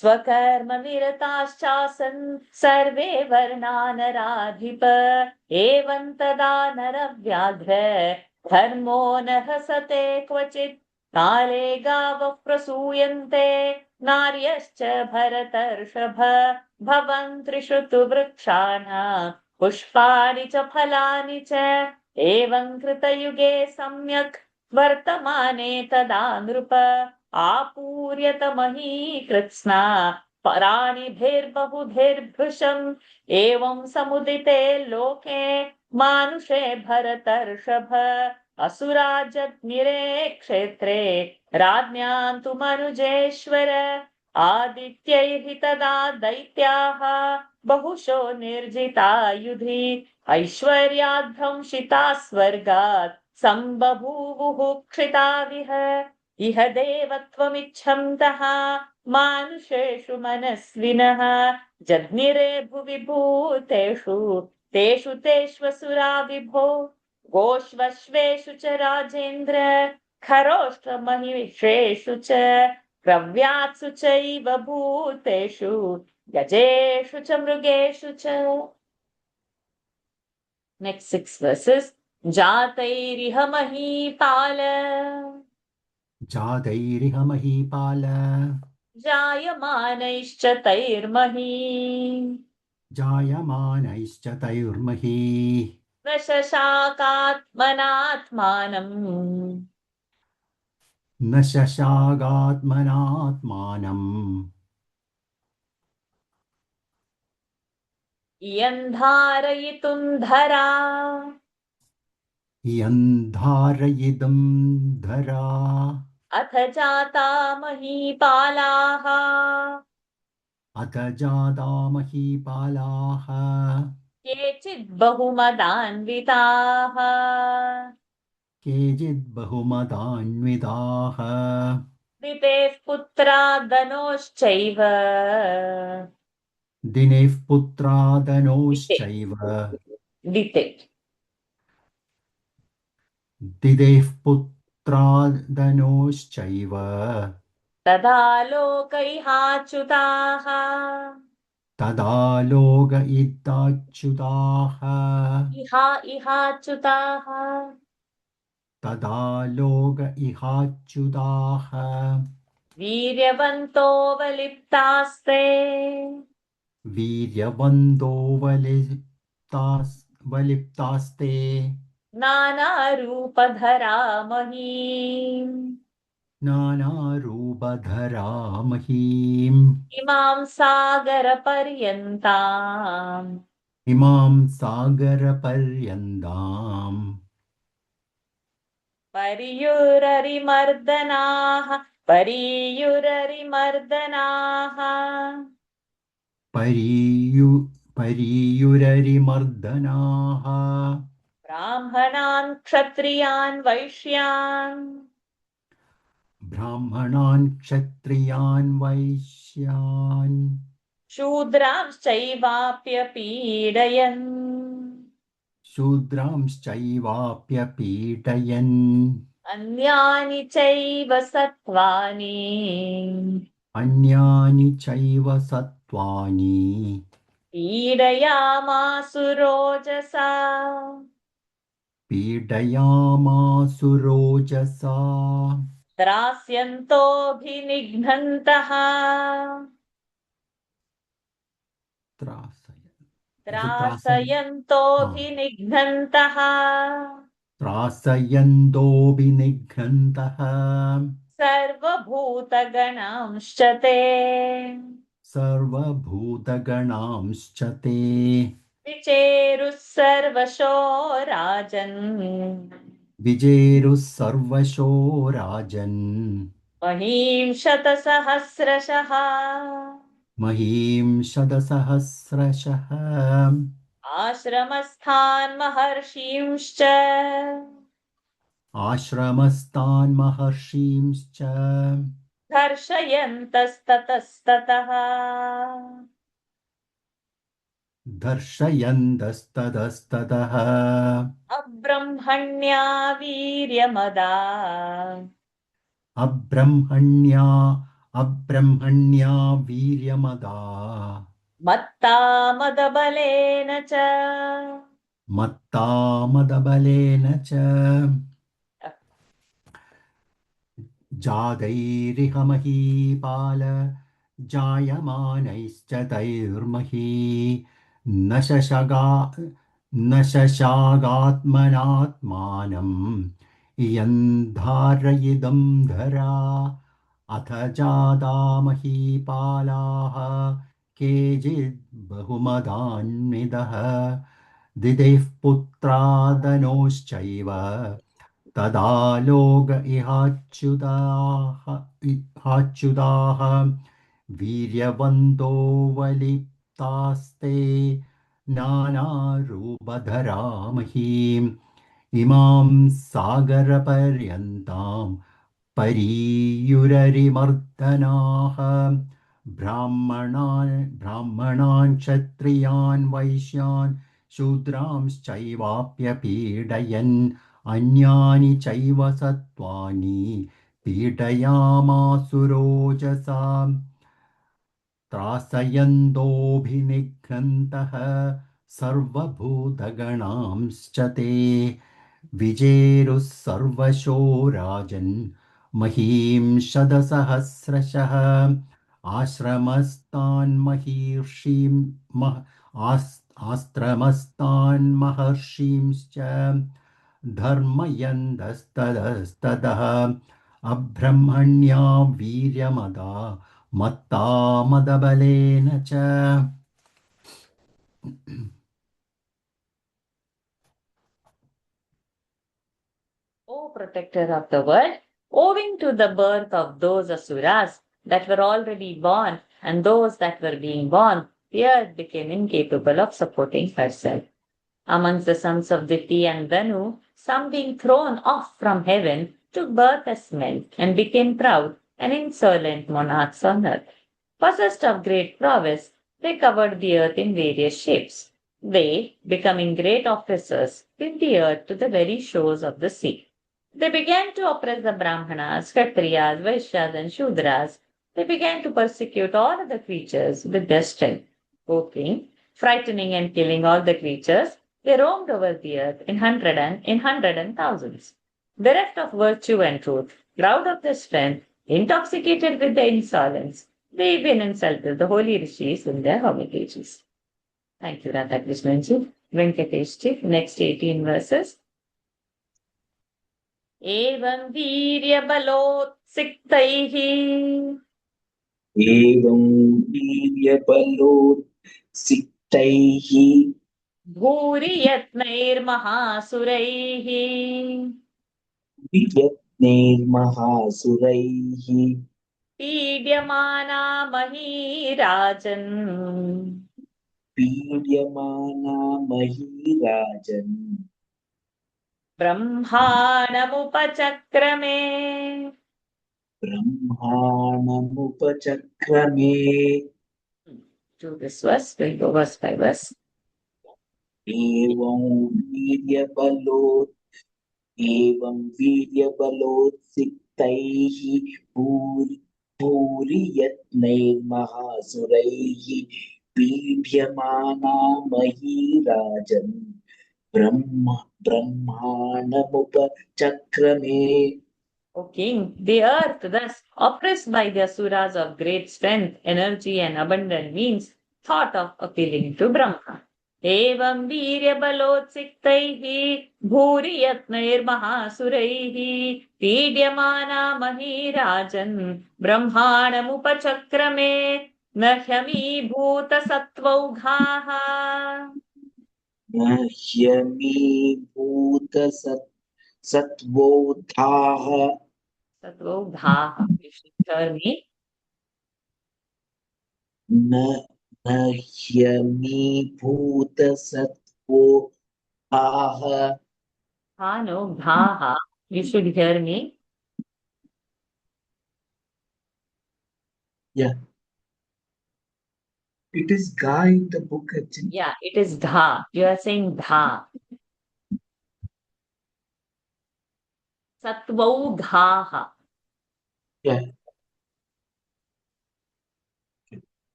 स्वकर्मनिरताश्चासन् सर्वे वर्णा नराधिप एवं तदा नरव्याघ्र धर्मो न हसते क्वचित् काले गावः प्रसूयन्ते नार्यश्च भरतर्षभ भवन्त्रिषु तु वृक्षाणाम् पुष्पाणि च फलानि च एवं कृतयुगे सम्यक् वर्तमाने तदा नृप आपूर्यतमही कृत्स्ना प्राणिभिर्बहुभिर्भृशम् एवं समुदिते लोके मानुषे भरतर्षभ असुरा जज्ञिरे क्षेत्रे राज्ञां तु मनुजेश्वर आदित्यैः तदा दैत्याः बहुशो निर्जिता युधि ऐश्वर्याद्भ्रंशिता स्वर्गात् सम्बभूवुः क्षिताविह इह देवत्वमिच्छन्तः मानुषेषु मनस्विनः जज्ञिरे भुवि भूतेषु तेष्वसुरा विभो गोष्वश्वेषु च राजेन्द्र खरोष्ट्रमहिषेषु च क्रव्यात्सु चैव भूतेषु गजेषु च मृगेषु च. Next 6 verses. जातैरिह महीपाल जातैरिह महीपाल जायमानैश्च तैर्मही जायमानैश्च तैर्मही न शशाकात्मनात्मानम् न शशागात्मनात्मानम् इयं धारयितुं धरा इयं धारयितुं धरा अथ जाता महीपालाः अथ जाता महीपालाः केचित् बहुमदान्विताः केचिद् बहुमतान्विताः दितेः पुत्रा धनोश्चैव दिनेः दिते पुत्रादनोश्चैव दिते दिदेः पुत्रादनोश्चैव तदा लोकैहाच्युताः तदा लोक इत्ताच्युताः इहाच्युताः तदा लोक इहाच्युताः वीर्यवन्तो बलिप्तास्ते वीर्यवन्दो वलिप्तास्ते नानारूपधरा महीम् नानारूपधरा महीम् इमां सागरपर्यन्ताम् इमां सागरपर्यन्ताम् पर्युररिमर्दनाः पर्युररिमर्दनाः परीयुररिमर्दनाः ब्राह्मणान् क्षत्रियान् वैश्यान् ब्राह्मणान् क्षत्रियान् वैश्यान् शूद्रांश्चैवाप्यपीडयन् शूद्रांश्चैवाप्यपीडयन् अन्यानि चैव सत्त्वानि अन्यानि चैव सत्त्वानि पीडयामासुरोजसा पीडयामासुरोजसा त्रास्यन्तोऽभिनिघ्नन्तः त्रासय is it त्रासय त्रासयन्तोऽभिनिघ्नन्तः त्रासयन्तोऽभिनिघ्नन्तः सर्वभूतगणांश्च ते सर्वभूतगणांश्च ते विचेरुः सर्वशो राजन् विजेरुः सर्वशो राजन् महीं शतसहस्रशः महीं शतसहस्रशः आश्रमस्थान् महर्षींश्च आश्रमस्तान् महर्षींश्च दर्शयन्तस्ततस्ततः दर्शयन्तस्ततस्ततः अब्रह्मण्या वीर्यमदा अब्रह्मण्या वीर्यमदा मत्ता मदबलेन च मत्तामदबलेन च जादैरिह महीपाल जायमानैश्च तैर्मही न शशगा न शशागात्मनात्मानम् इयं धारयिदं धरा अथ जाता महीपालाः केचिद् बहुमदान्वितः दिदेः पुत्रादनोश्चैव तदा लोक इहाच्युताः वीर्यवन्तो वलिप्तास्ते नानारूपधरा महीम् इमां सागरपर्यन्तां परीयुररिमर्दनाः ब्राह्मणान् क्षत्रियान् वैश्यान् शूद्रांश्चैवाप्यपीडयन् अन्यानि चैव सत्त्वानि पीडयामासुरोजसा त्रासयन्तोऽभिनिघ्नन्तः सर्वभूतगणांश्च ते विजेरुः सर्वशो राजन् महीं शतसहस्रशः आश्रमस्तान् महर्षींश्च धर्मयन्तस्ततस्ततः अब्रह्मण्या वीर्यमदा मत्तामदबलेन च O protector of the world, owing to the birth of those asuras that were already born and those that were being born, the earth became incapable of supporting herself. Amongst the sons of Diti and Danu, some being thrown off from heaven took birth as men and became proud and insolent monarchs on earth. Possessed of great prowess, they covered the earth in various shapes. They, becoming great officers, filled the earth to the very shores of the sea. They began to oppress the Brahmanas, Kshatriyas, Vaishyas, and Shudras. They began to persecute all other creatures with their strength. O king, frightening and killing all the creatures, they roamed over the earth in hundred and thousands. Bereft of virtue and truth, proud of their strength, intoxicated with their insolence, they even insulted the holy rishis in their hermitages. Thank you, Radhakrishnan Venkatesh ji. Next 18 verses. एवं वीर्यबलोत्सिक्तैः एवं वीर्यबलोत्सिक्तैः भूरि यत्नैर्महासुरैः यत्नैर्महासुरैः पीड्यमाना महीराजन् पीड्यमाना महीराजन् ब्रह्माणमुपचक्रमे ब्रह्माणमुपचक्रमे. To this verse, we'll go verse by verse. एवं वीर्यबलोत्सिक्तैः भूरि यत्नैर्महासुरैः पीड्यमाना महीराजन् ब्रह्माणमुपचक्रमे. O king, the earth, thus oppressed by the asuras of great strength, energy, and abundant means, thought of appealing to Brahma. एवं वीर्यबलोत्सिक्तैः भूरि यत्नैर्महासुरैः पीड्यमाना महीराजन् ब्रह्माणमुपचक्रमे न ह्यमीभूतसत्त्वौघाः न ह्यमीभूतसत्त्वोत्थाः सत्त्वौघाः. You should hear me. न ह्यमीभूतसत्त्वोत्थाः. No, ghaha. You should hear me. Yeah. It is Ga in the book actually. Yeah, it is dha. You are saying dha. Sattvaughaha. Yeah.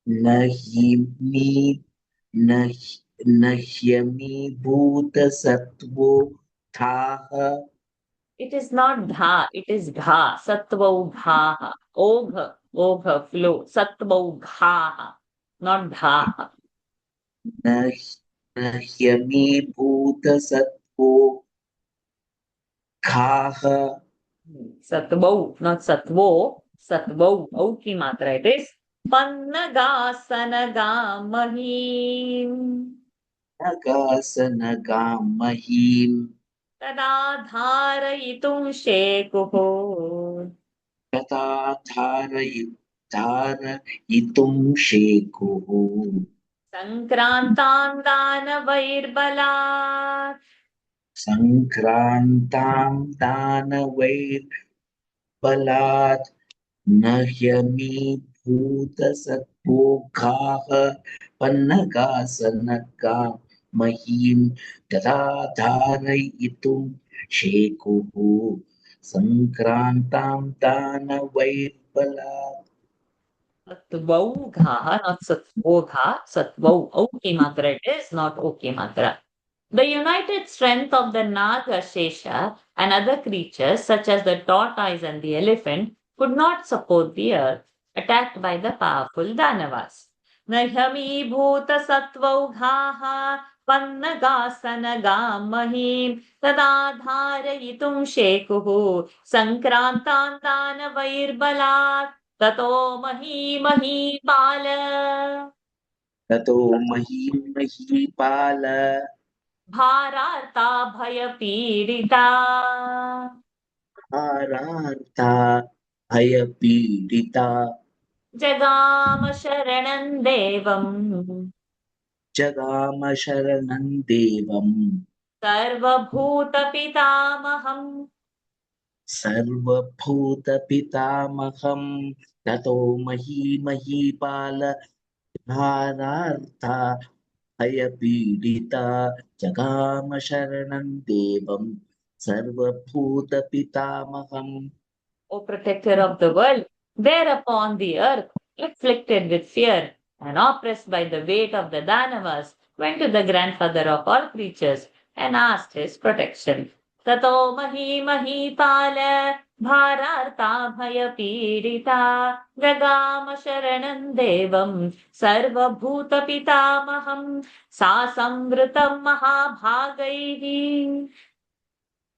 न ह्यमीभूतसत्त्वोत्थाः. It is not dha, it is dha. Sattvaughaha. Ogha, ogha, flow. Sattvaughaha, not dha. न ह्यमीभूतसत्त्वोत्थाः. Satvau, not satvo. Satvau. Au ki matra. It is pannagasanagamahi. नगासनगामहीम् तदा धारयितुं शेकुः तथा धारयितुं शेकुः सङ्क्रान्तान् दानवैर्बलात् सङ्क्रान्तां दानवैर्बलात् न ह्यमीभूतसत्त्वोग्घाः पन्नगासनगामहीं तथा धारयितुं शेकुः सङ्क्रान्तां दानवैर्बलात्. Satvaughah, not satvogha. Satvau. Okay, matra. It is not okay, matra. The united strength of the Naga Shesha and other creatures, such as the tortoise and the elephant, could not support the earth, attacked by the powerful Danavas. Nahyami bhuta satvaughah pannagasanagam tadadharayitum shekuhu sankrantan danavairbalat tato mahi bala ततो महीपाल भारार्ता भयपीडिता भारार्ता भयपीडिता जगाम शरणं देवम् जगाम शरणं देवम् सर्वभूतपितामहम् सर्वभूतपितामहं ततो महीपाल भारार्था भयपीडिता जगाम शरणं देवं सर्वभूतपितामहम् O protector of the world, there upon the earth, afflicted with fear and oppressed by the weight of the Danavas, went to the grandfather of all creatures and asked his protection. Tato mahipala bhararta bhaya pidita gagama sharanam devam sarva bhuta pitamaham sa samvritam mahabhagaihi.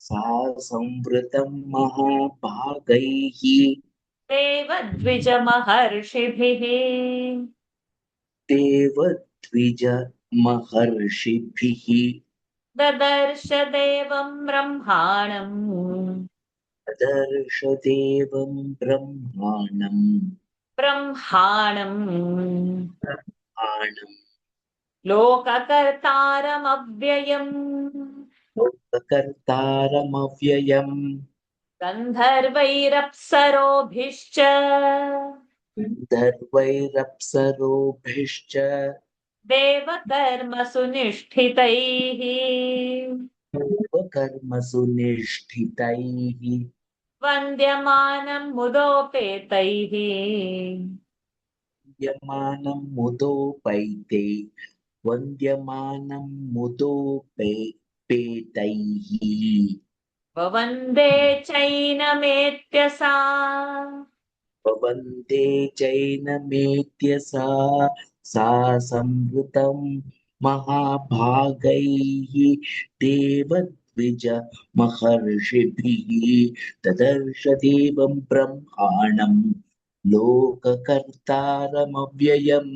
सा संवृतं महाभागैः देवद्विजमहर्षिभिः देवद्विजमहर्षिभिः ददर्श देवं ब्रह्माणम् ददर्श देवं ब्रह्माणम् आणम् लोककर्तारमव्ययम् लोककर्तारमव्ययम् गन्धर्वैरप्सरोभिश्च गन्धर्वैरप्सरोभिश्च देवकर्मसु निष्ठितैः कर्मसु निष्ठितैः वन्द्यमानं मुदोपेतैः वन्द्यमानं मुदोपैते वन्द्यमानं मुदोपेतैः ववन्दे चैनमेत्यसा वन्दे जैनमेत्यसा सा संवृतं महाभागैः देवद्विज महर्षिभिः ददर्श देवं ब्रह्माणं लोककर्तारमव्ययं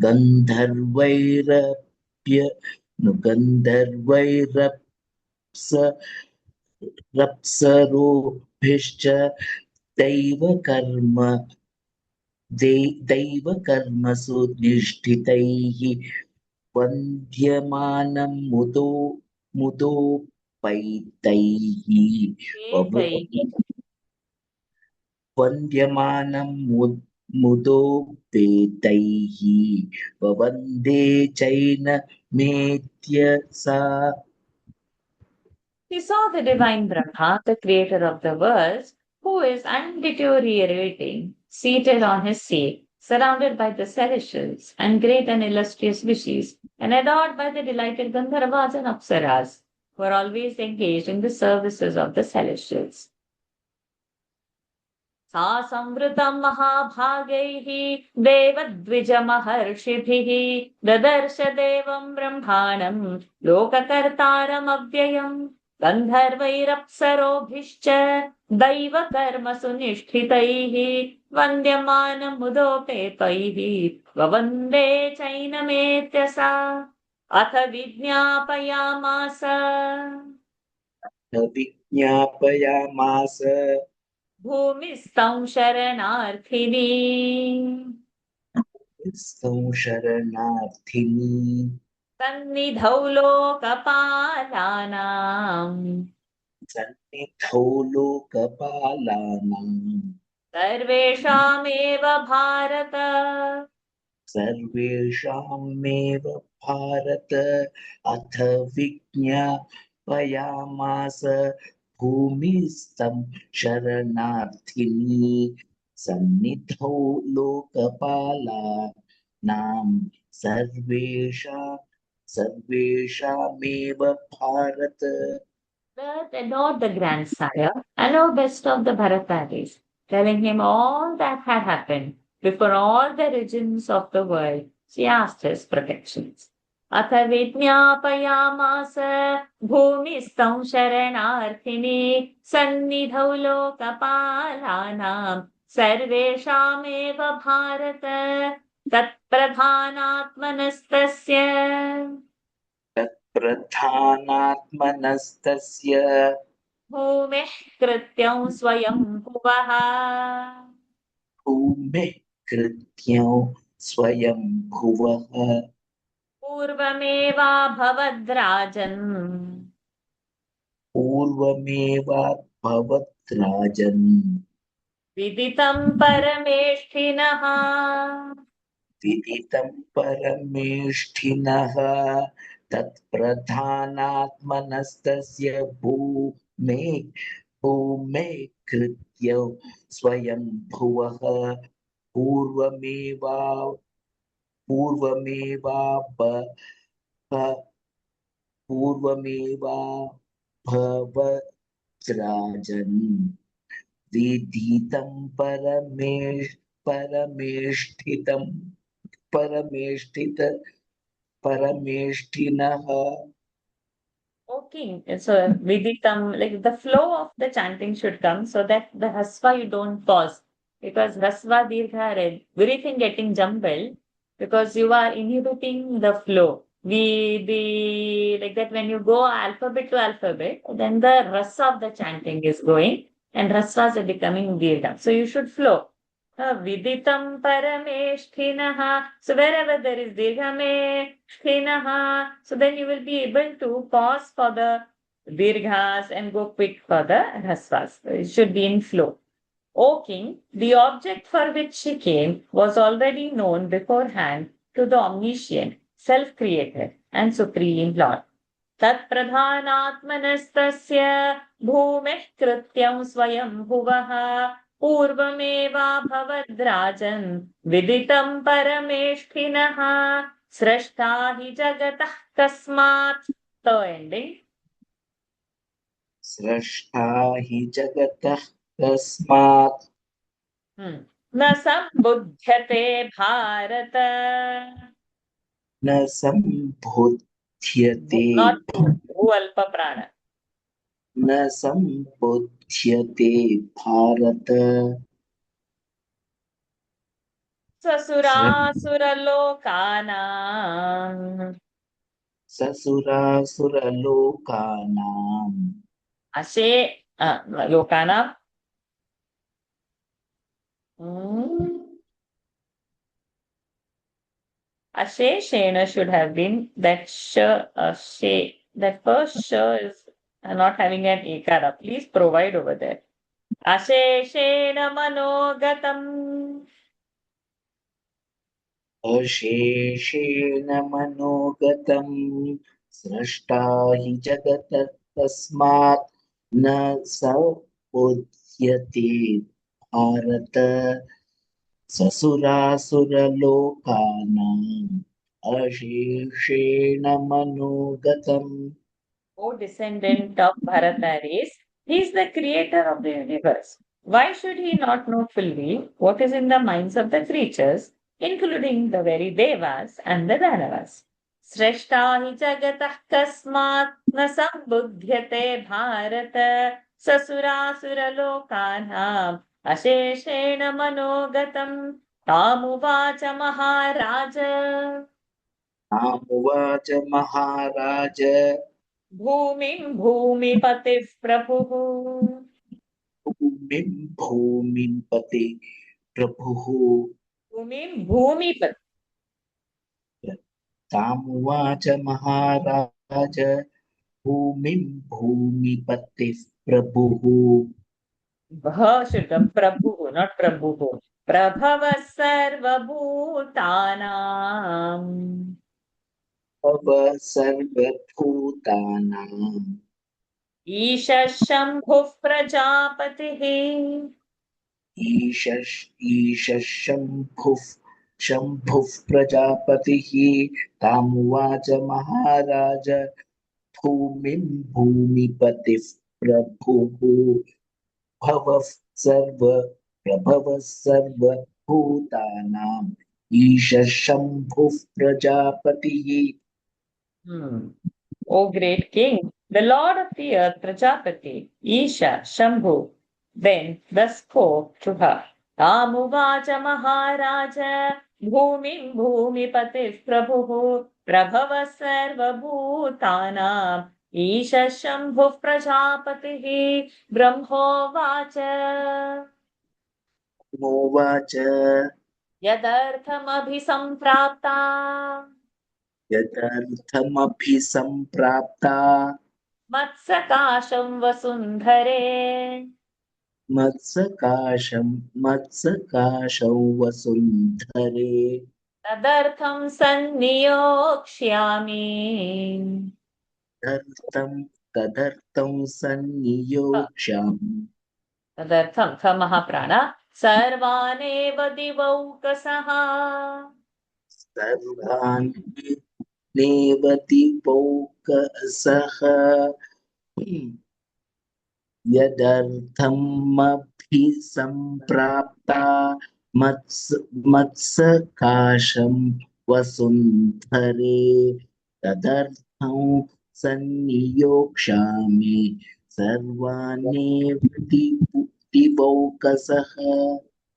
गन्धर्वैरप्सरोभिश्च दैवकर्म दैवकर्मसु निष्ठितैः वन्द्यमानं मुदोपैतैः एतैः वन्द्यमानं मुदोपेतैः ववन्दे चैनमेत्यसा He saw the divine Brahma, the creator of the worlds, who is undeteriorating, seated on his seat, surrounded by the celestials and great and illustrious rishis, and adored by the delighted Gandharvas and Apsaras, who are always engaged in the services of the celestials. सा संवृतं महाभागैः देवद्विजमहर्षिभिः ददर्श देवं ब्रह्माणं लोककर्तारमव्ययम् गन्धर्वैरप्सरोभिश्च दैवकर्मसु निष्ठितैः वन्द्यमानमुदोपेतैः ववन्दे चैनमेत्यसा अथ विज्ञापयामास विज्ञापयामास भूमिस्तं शरणार्थिनी संशरणार्थिनी सन्निधौ लोकपालानाम् सन्निधौ लोकपालानां सर्वेषामेव भारत सर्वेषामेव भारत अथ विज्ञापयामास भूमिस्तं शरणार्थिनी सन्निधौ लोकपालानां सर्वेषामेव Bharata. That adored the grandsire and know best of the Bharataris, telling him all that had happened before all the regions of the world. She asked his protections. अथ विज्ञापयामास भूमिस्तं शरणार्थिनी सन्निधौ लोकपालानां सर्वेषामेव भारत तत्प्रधानात्मनस्तस्य प्रधानात्मनस्तस्य भूमिः कृत्यं स्वयं भुवः भूमिः कृत्यं स्वयं भुवः पूर्वमेवाभवद् राजन् पूर्वमेवाभवत् राजन् विदितं परमेष्ठिनः विदितं परमेष्ठिनः तत्प्रधानात्मनस्तस्य भूमे कृत्य स्वयं भुवः पूर्वमेवा पूर्वमेवाभ पूर्वमेवाभवत् राजन् विदितं परमेष्ठितं परमेष्ठित परमेष्ठिनः Okay, so viditam, like the flow of the chanting should come so that the hasva you don't pause. Because hasva, dirgha, red, everything getting jumbled because you are inhibiting the flow. Like that when you go alphabet to alphabet, then the rasa of the chanting is going and rasvas are becoming dirgham. So you should flow. Viditam parameshthinaha. So wherever there is dirghame, so then you will be able to pause for the dirghas and go quick for the rasvas. It should be in flow. O king, the object for which she came was already known beforehand to the omniscient, self-created and supreme Lord. तत्प्रधानात्मनस्तस्य भूमेः कृत्यं स्वयं भुवः पूर्वमेवाभवद्राजन् विदितं परमेष्ठिनः सृष्टा हि जगतः कस्मात् ending सृष्टा हि जगतः तस्मात् न सम्बुध्यते भारत न सम्बुध्यते नॉट भू अल्प प्राण न सम्बुध्यते भारत ससुरासुरलोकानां ससुरासुरलोकानाम् अशे लोकानां Hmm. Asheshena should have been that that first sh is not having an ekara. Please provide over there. Asheshena manogatam. अशेषेण मनोगतं स्रष्टा हि जगतः तस्मात् न सम्बुध्यते भारत ससुरासुरलोकानाम् अशेषेण मनोगतम् O descendant of Bharataris, he is the creator of the universe. Why should he not know fully what is in the minds of the creatures, including the very Devas and the Danavas? Sreshta hi jagatah kasmat na sambudhyate bharat sasura lokanam asheshena manogatam tamuvacha maharaja रामुवाच महाराज भूमिं भूमिपतिः प्रभुः भूमिं भूमिं पते प्रभुः भूमिं भूमिपति तामुवाच महाराज भूमिं भूमिपतिः प्रभुः भः should come प्रभुः not प्रभुः प्रभवः सर्वभूतानां अव सर्वभूतानाम् ईशः शम्भुः प्रजापतिः ईशः शम्भुः प्रजापतिः तामुवाच महाराज भूमिं भूमिपतिः प्रभुः प्रभवः सर्वभूतानाम् ईशः शम्भुः प्रजापतिः O great king, the Lord of the earth, Prajapati, Isha, Shambhu, then thus spoke to her. Tamuvacha Maharaja, Bhumim Bhumipatis Prabhuः Prabhava Sarva Bhutanam, Isha Shambhu Prajapatiः Brahmovacha मोवाच Yadarthamabhisamprapta यदर्थमभिसम्प्राप्ता मत्सकाशं वसुन्धरे मत्सकाशौ वसुन्धरे तदर्थं सन्नियोक्ष्यामि तदर्थं सन्नियोक्ष्यामि तदर्थं स महाप्राण सर्वानेव दिवौकसः सर्वान् नेवतिपौकसः यदर्थमभिसम्प्राप्ता मत्सकाशं वसुन्धरे तदर्थं सन्नियोक्ष्यामि सर्वानेव दिवौकसः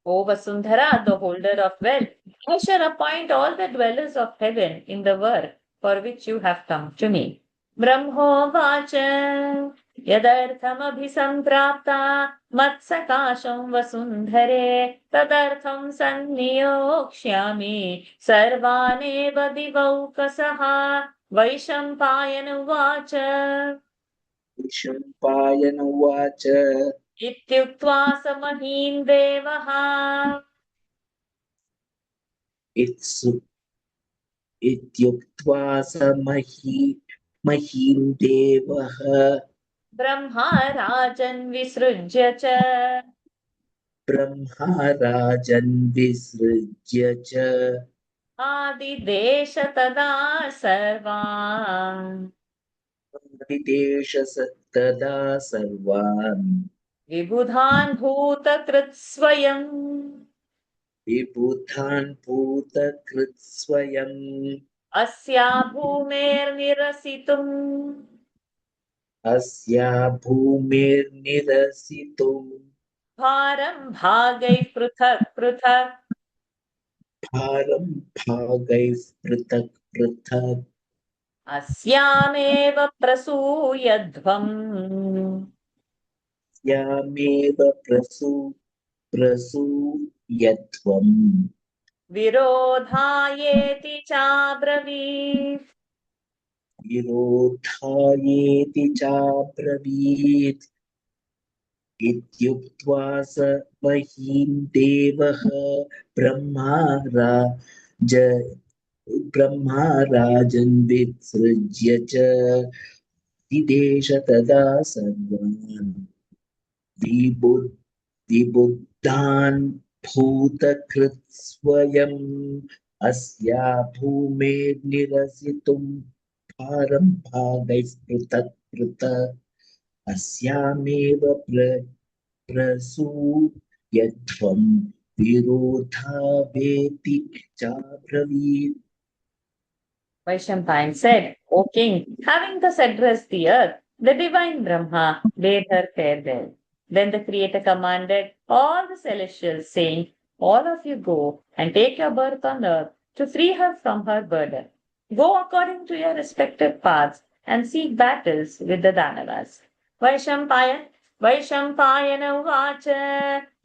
O Vasundhara, the holder of wealth, I shall appoint all the dwellers of heaven in the work for which you have come to me. Brahmovacha yadarthamabhisamprapta matsakasham vasundhare tadartham sanniyokshami sarvaneva divaukasaha Vaishampayanuvacha Vaishampayana उवाच इत्युक्त्वा स महीन् देवः इत्युक्त्वा स महीन् देवः ब्रह्मा राजन् विसृज्य च ब्रह्मा राजन् विसृज्य च आदिदेश तदा सर्वान् दिदेश तदा सर्वान् विबुधान् भूतकृत् स्वयम् विबुधान् भूतकृत् स्वयम् अस्या भूमेर्निरसितुम् अस्या भूमिर्निरसितुम् भारं भागैः पृथक् पृथक् भारं भागैः पृथक् पृथक् अस्यामेव प्रसूयध्वम् यामेव प्रसूयध्वम् विरोधायेति चाब्रवीत् विरोधायेति चाब्रवीत् इत्युक्त्वा स महीन् देवः ब्रह्मा राजन् विसृज्य च दिदेश तदा सर्वान् विबुद्धान् भूतकृत् स्वयम् अस्या भूमेर्निरसितुम् भारं भागैः पृथक् पृथक् अस्यामेव प्रसूयध्वम् विरोधावेति चाब्रवीत् Vaishampayan said, O king, having thus addressed the earth, the divine Brahma bade her farewell. Then the Creator commanded all the celestials, saying, all of you go and take your birth on earth to free her from her burden. Go according to your respective paths and seek battles with the Danavas. Vaishampayana उवाच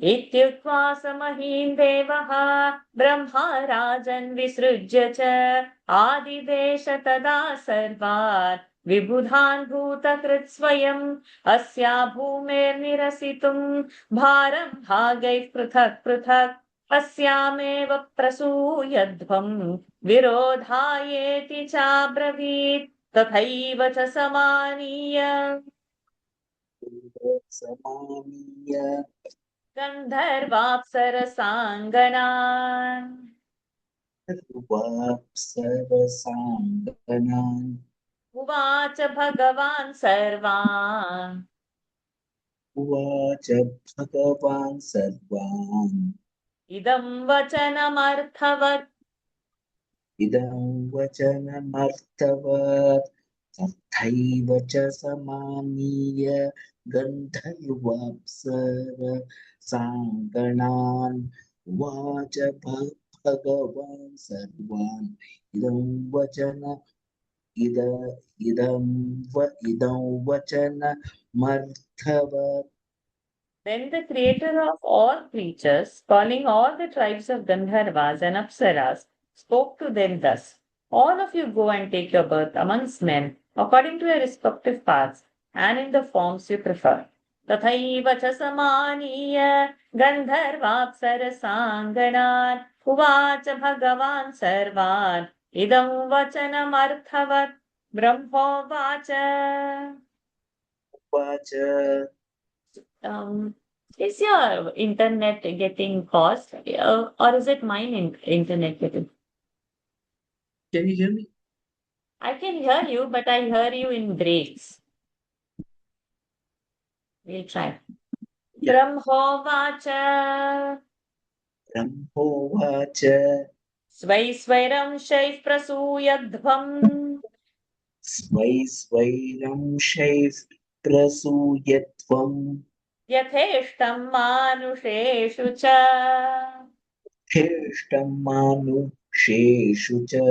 इत्युक्त्वा स महीन् देवः ब्रह्मा राजन् विसृज्य च आदिदेश तदा सर्वान् विबुधान् भूतकृत् स्वयम् अस्या भूमेर्निरसितुम् भारं भागैः पृथक् पृथक् अस्यामेव प्रसूयध्वम् विरोधायेति चाब्रवीत् तथैव च समानीय समानीय गन्धर्वाप्सरसाङ्गनान् सर्वाप्सरसाङ्गनान् उवाच भगवान् सर्वान् उवाच भगवान् सर्वान् इदं वचनमर्थवत् इदं वचनमर्थवत् तथैव च समानीय गन्धर्वाप्सरसाङ्गनान् उवाच भगवान् सर्वान् इदं वचनमर्थवत्. Then the creator of all creatures, calling all the tribes of Gandharvas and Apsaras, spoke to them thus. All of you go and take your birth amongst men according to your respective paths and in the forms you prefer. तथैव च समानीय गन्धर्वाप्सरसाङ्गणान् उवाच भगवान् सर्वान् इदं वचनमर्थवत् ब्रह्मोवाच. Vacha. Is your internet getting paused or is it mine internet getting? Can you hear me? I can hear you, but I hear you in breaks. We'll try. Yeah. Brahmovacha Brahmovacha. svai svairam shaif prasuyadhvam Svairam shaif prasuyatvam. yatheshtam manuseshu cha. Kheshtam manuseshu cha.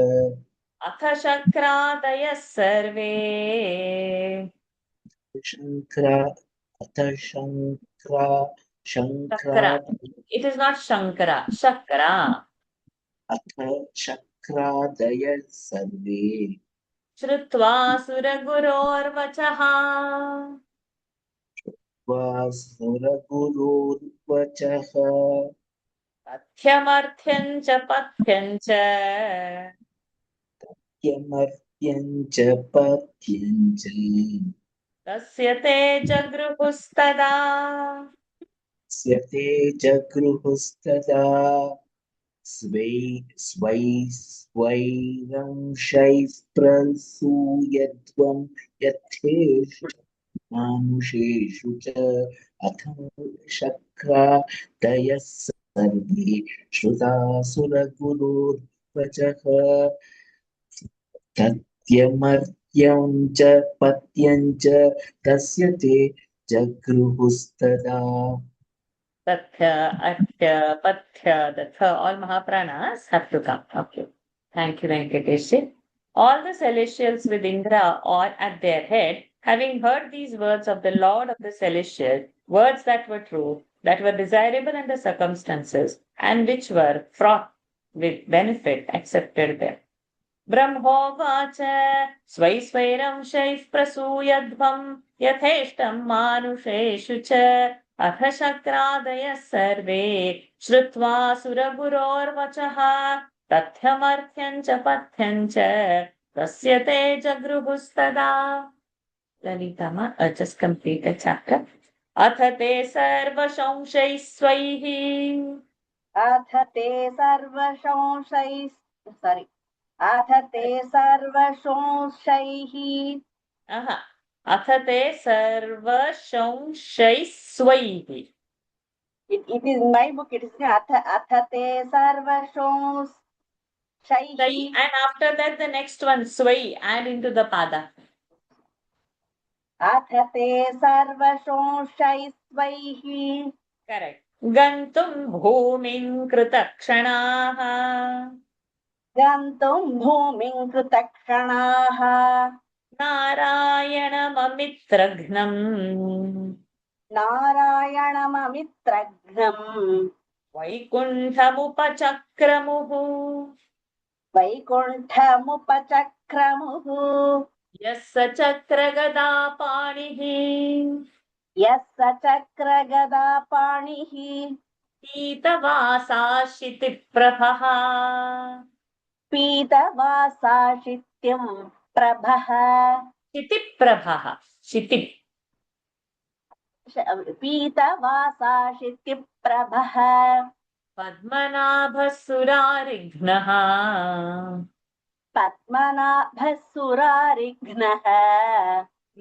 Atha shakradayas sarve. Shankra. Atha Shankra. Shakra. Shankra. It is not Shankara. Shakra. Atha Shakradaya sarve. Shrutva suragurorvachaha. Vasuraguruvachaha. Pathyam cha pathyam cha. Yamartyancha patyancha. Tasya te jagruhustada. Syate jagruhustada. Svairam shaif prasuyadvam yathesh manusheshu cha. Atham shakra dayas sarve shrutasura gurur vachaha. Tatyamartyam cha patyam cha tasya te jagruhustada. Tathya, Atya, Pathya, the all Mahapranas have to come. Okay. Thank you, Venkatesh. All the celestials with Indra or at their head, having heard these words of the Lord of the celestial, words that were true, that were desirable in the circumstances, and which were fraught with benefit, accepted them. ब्रह्मोवाच स्वै स्वैरं शैः प्रसूयध्वं यथेष्टं मानुषेषु च अथ शक्रादयः सर्वे श्रुत्वा सुरगुरोर्वचः तथ्यमर्थ्यं च पथ्यं च तस्य ते जगृहुस्तदा. ललितमा, just complete the chapter. अथ ते सर्वसंशैः स्वैः. अथ ते सर्वसंशैः sorry अथ ते सर्वसंशैः अथ ते सर्वसंशैः स्वैः. it is in my book, it is अथ ते सर्वसंशैः And after that the next one swai, add into the pada. अथ ते सर्वसंशैः स्वैः. Correct. गन्तुं भूमिं कृतक्षणाः. गन्तुं भूमिं कृतक्षणाः. नारायणममित्रघ्नम्. नारायणममित्रघ्नम्. वैकुण्ठमुपचक्रमुः. वैकुण्ठमुपचक्रमुः. यः स चक्रगदापाणिः. यः स चक्रगदापाणिः. पीतवासाशितिप्रभः. पीतवासाशित्यं प्रभः. शितिप्रभः. शिति. पीतवासाशित्यप्रभः. पद्मनाभः सुरारिघ्नः. पद्मनाभः सुरारिघ्नः.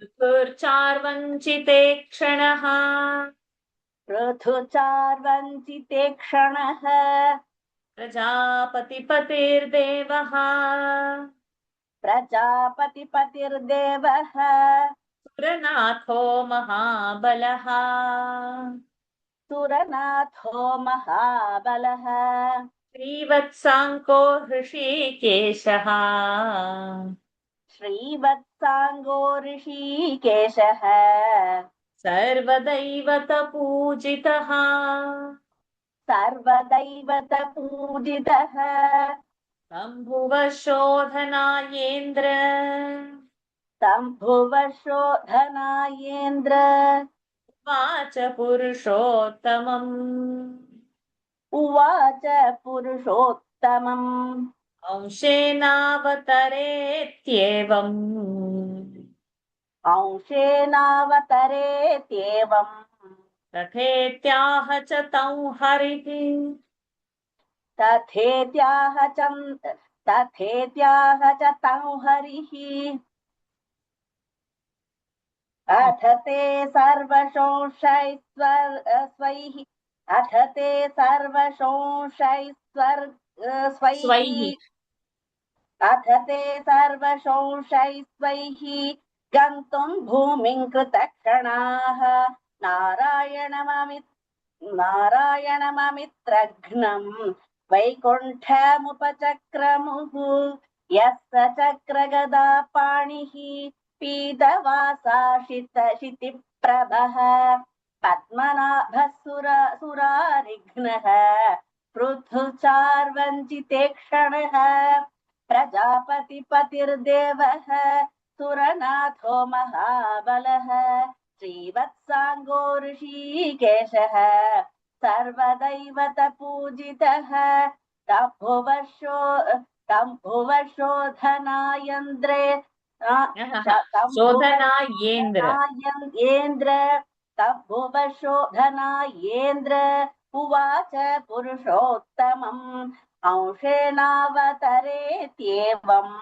ऋतुर्चार्वञ्चिते क्षणः. ऋतुचार्वञ्चिते क्षणः. प्रजापतिपतिर्देवः. प्रजापतिपतिर्देवः. सुरनाथो महाबलः. सुरनाथो महाबलः. श्रीवत्साङ्को हृषीकेशः. श्रीवत्साङ्गो ऋषिकेशः. सर्वदैवतपूजितः. सर्वदैवतपूजितः. शोधनायेन्द्र शम्भुवशोधनायेन्द्र वाच पुरुषोत्तमम् उवाच पुरुषोत्तमम् अंशेनावतरेत्येवम् अंशेनावतरेत्येवम् तथेत्याह च तं हरिः तथेत्याह च तं हरिः अथ ते सर्वशोषैस्वैः अथ ते सर्वशोषैस्वैः स्वैः अथ ते सर्वशोषैस्वैः गन्तुम् भूमिम् कृतक्षणाः नारायणममित्रघ्नम् वैकुण्ठमुपचक्रमुः यः स चक्रगदा पाणिः पीतवासा शितिप्रभः पद्मनाभः सुरारिघ्नः पृथुचार्वञ्चितेक्षणः प्रजापतिपतिर्देवः सुरनाथो महाबलः श्रीवत्साङ्गो ऋषिकेशः सर्वदैवतपूजितः तम्भुवशोधनायन्द्रे शोधनायेन्द्र तम्भुवशोधनायेन्द्र तम्भुवशोधनायेन्द्र उवाच पुरुषोत्तमम् अंशेनावतरेत्येवम्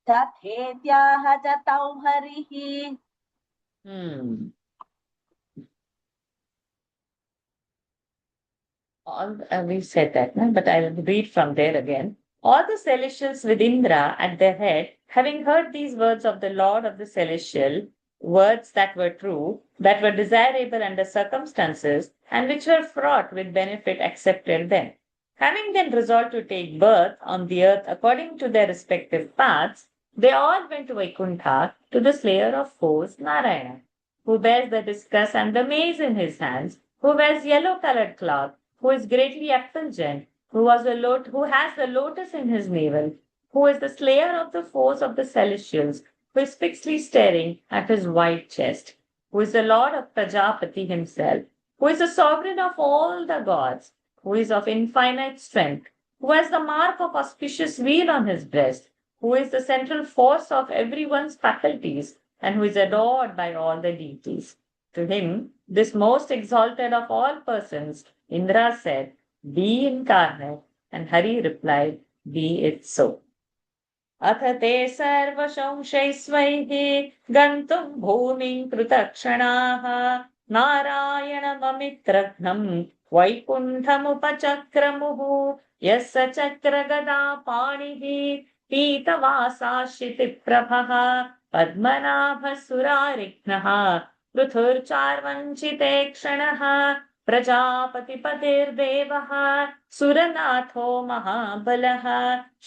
तथेत्याह च तौ हरिः We said that, no? But I will read from there again. All the celestials with Indra at their head, having heard these words of the Lord of the celestial, words that were true, that were desirable under circumstances, and which were fraught with benefit, accepted them. Having then resolved to take birth on the earth according to their respective paths, they all went to Vaikuntha, to the slayer of foes, Narayana, who bears the discus and the mace in his hands, who wears yellow-colored cloth, who is greatly effulgent, who has the lotus in his navel, who is the slayer of the foes of the celestials, who is fixedly staring at his white chest, who is the lord of Prajapati himself, who is the sovereign of all the gods, who is of infinite strength, who has the mark of auspicious wheel on his breast, who is the central force of everyone's faculties, and who is adored by all the deities. To him, this most exalted of all persons, Indra said, "Be incarnate," and Hari replied, "Be it so." अथ ते सर्वशंशैस्वैः गन्तुम् भूमिम् कृतक्षणाः नारायणममित्रघ्नम् वैकुण्ठमुपचक्रमुः यः स चक्रगदा पाणिः पीतवासाश्रितिप्रभः पद्मनाभः सुरारिघ्नः पृथुर्चार्वञ्चिते क्षणः प्रजापतिपतिर्देवः सुरनाथो महाबलः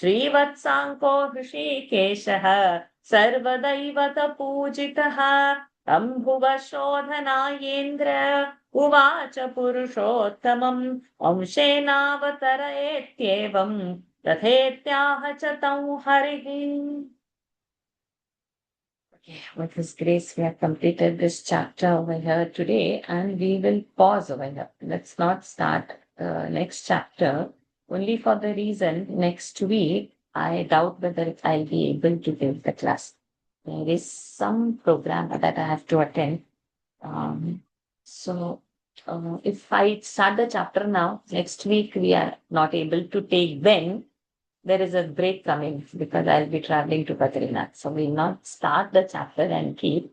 श्रीवत्साङ्को हृषीकेशः सर्वदैवतपूजितः तम्भुवशोधनायेन्द्र उवाच पुरुषोत्तमम् अंशेनावतरयेत्येवम् तथेत्याह च तं हरिः. Okay, with His grace, we have completed this chapter over here today, and we will pause over here. Let's not start the next chapter, only for the reason next week, I doubt whether I'll be able to give the class. There is some program that I have to attend. So if I start the chapter now, next week we are not able to take, then there is a break coming because I'll be traveling to Badrinath. So we'll not start the chapter and keep,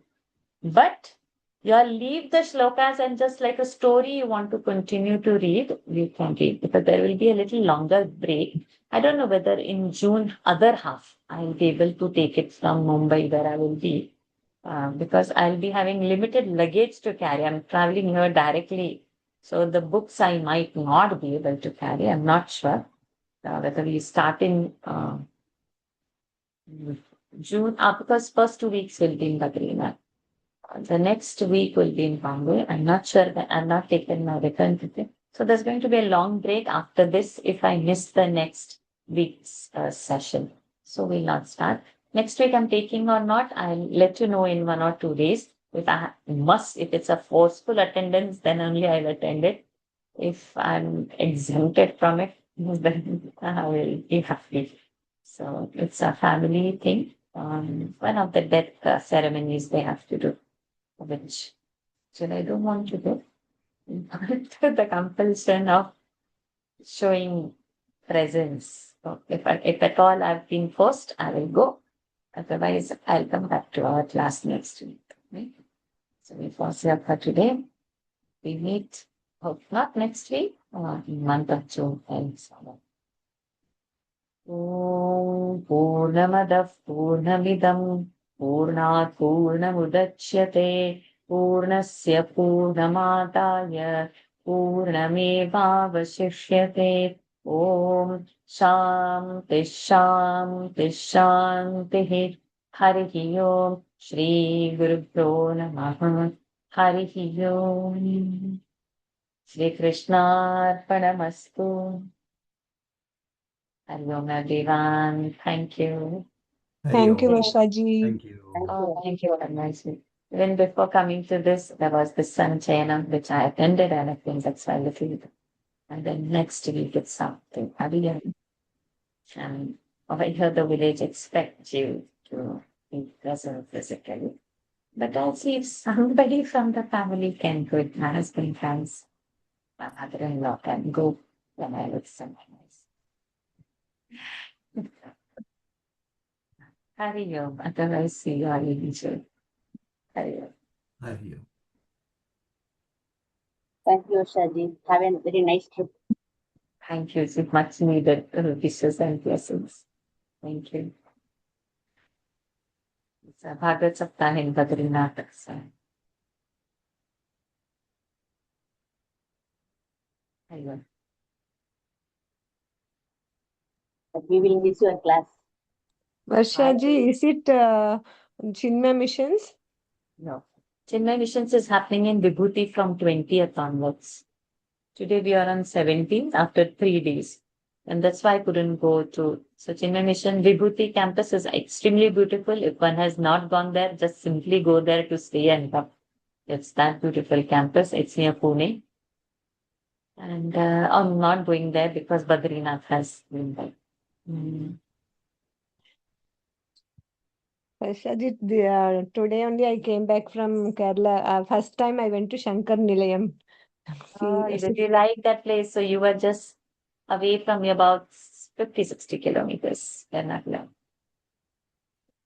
but you'll leave the shlokas and just like a story you want to continue to read, you can read because there will be a little longer break. I don't know whether in June, other half, I'll be able to take it from Mumbai where I will be because I'll be having limited luggage to carry. I'm traveling here directly. So the books I might not be able to carry. I'm not sure. Whether we start in June, because first 2 weeks will be in Badrinath. The next week will be in Bombay. I'm not sure that I've not taken my return ticket. So there's going to be a long break after this if I miss the next week's session. So we'll not start. Next week I'm taking or not, I'll let you know in 1 or 2 days. If if it's a forceful attendance, then only I'll attend it. If I'm exempted from it, then I will be happy. So it's a family thing. One of the death ceremonies they have to do, which I don't want to do. But the compulsion of showing presence. So if at all I've been forced, I will go. Otherwise, I'll come back to our class next week. Right? So we pause here for today. We meet, hope not next week, in month of June and so on. Purnamadah Purnamidam Purnat Purnamudachyate Purnasya Purnamadaya Purnamevavashishyate Om Shanti Shanti Shanti Harihi Om Shri Gurubhyo Namaha Harihi Om Shri Krishna Arpanamastu. Hari Om everyone. Thank you. Thank you, Om. Varshaji. Thank you. Thank you very much. Even before coming to this, there was the Sanchayanam, which I attended, and I think that's why I little. And then next week it's something. And over here, the village expects you to be present physically. But I'll see if somebody from the family can go. My husband comes, my mother-in-law can go, then I would summarize. Hari Om. Otherwise, see you all in June. Hari Om. Hari Om. Thank you, Varshaji. Have a very nice trip. Thank you. It's much needed wishes and blessings. Thank you. It's a Bhagavad Saptah in Badrinath. So. Hari Om. But we will miss your class. Varshaji, is it Chinmay Missions? No. Chennai Missions is happening in Vibhuti from 20th onwards. Today we are on 17th after 3 days. And that's why I couldn't go to. So Chennai Mission Vibhuti campus is extremely beautiful. If one has not gone there, just simply go there to stay and come. It's that beautiful campus. It's near Pune. And I'm not going there because Badrinath has been there. Varshaji, today only I came back from Kerala. First time I went to Shankar Nilayam. Did you like that place? So you were just away from about 50-60 kilometers. Ernakulam.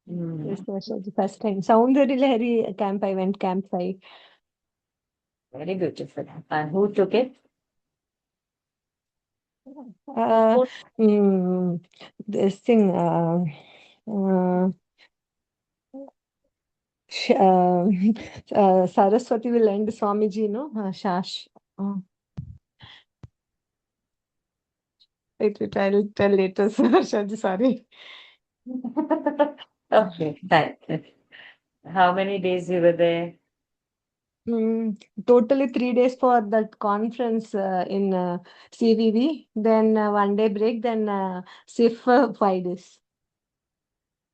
Yes, Varshaji, first time. Soundari Lahari camp, I went Camp 5. Very beautiful. And who took it? This thing, Saraswati will end Swamiji, no? Shash. I'll tell later, Varshaji, sorry. Okay, right. How many days you were there? Totally 3 days for that conference in CVV, then 1 day break, then SIF 5 days.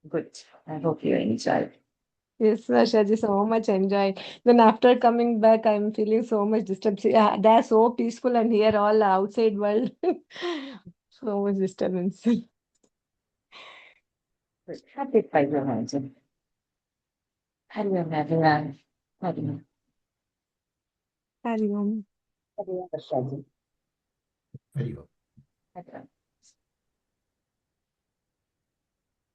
Good. I hope you enjoyed. Yes, Varshaji, so much enjoyed. Then after coming back, I'm feeling so much disturbed. Yeah, they're so peaceful, and here all outside world, so much disturbance. Good. Happy Paijamajan. Hari Om everyone. Hari Om. Hari Om. Varshaji. Hari Om. Hari Om.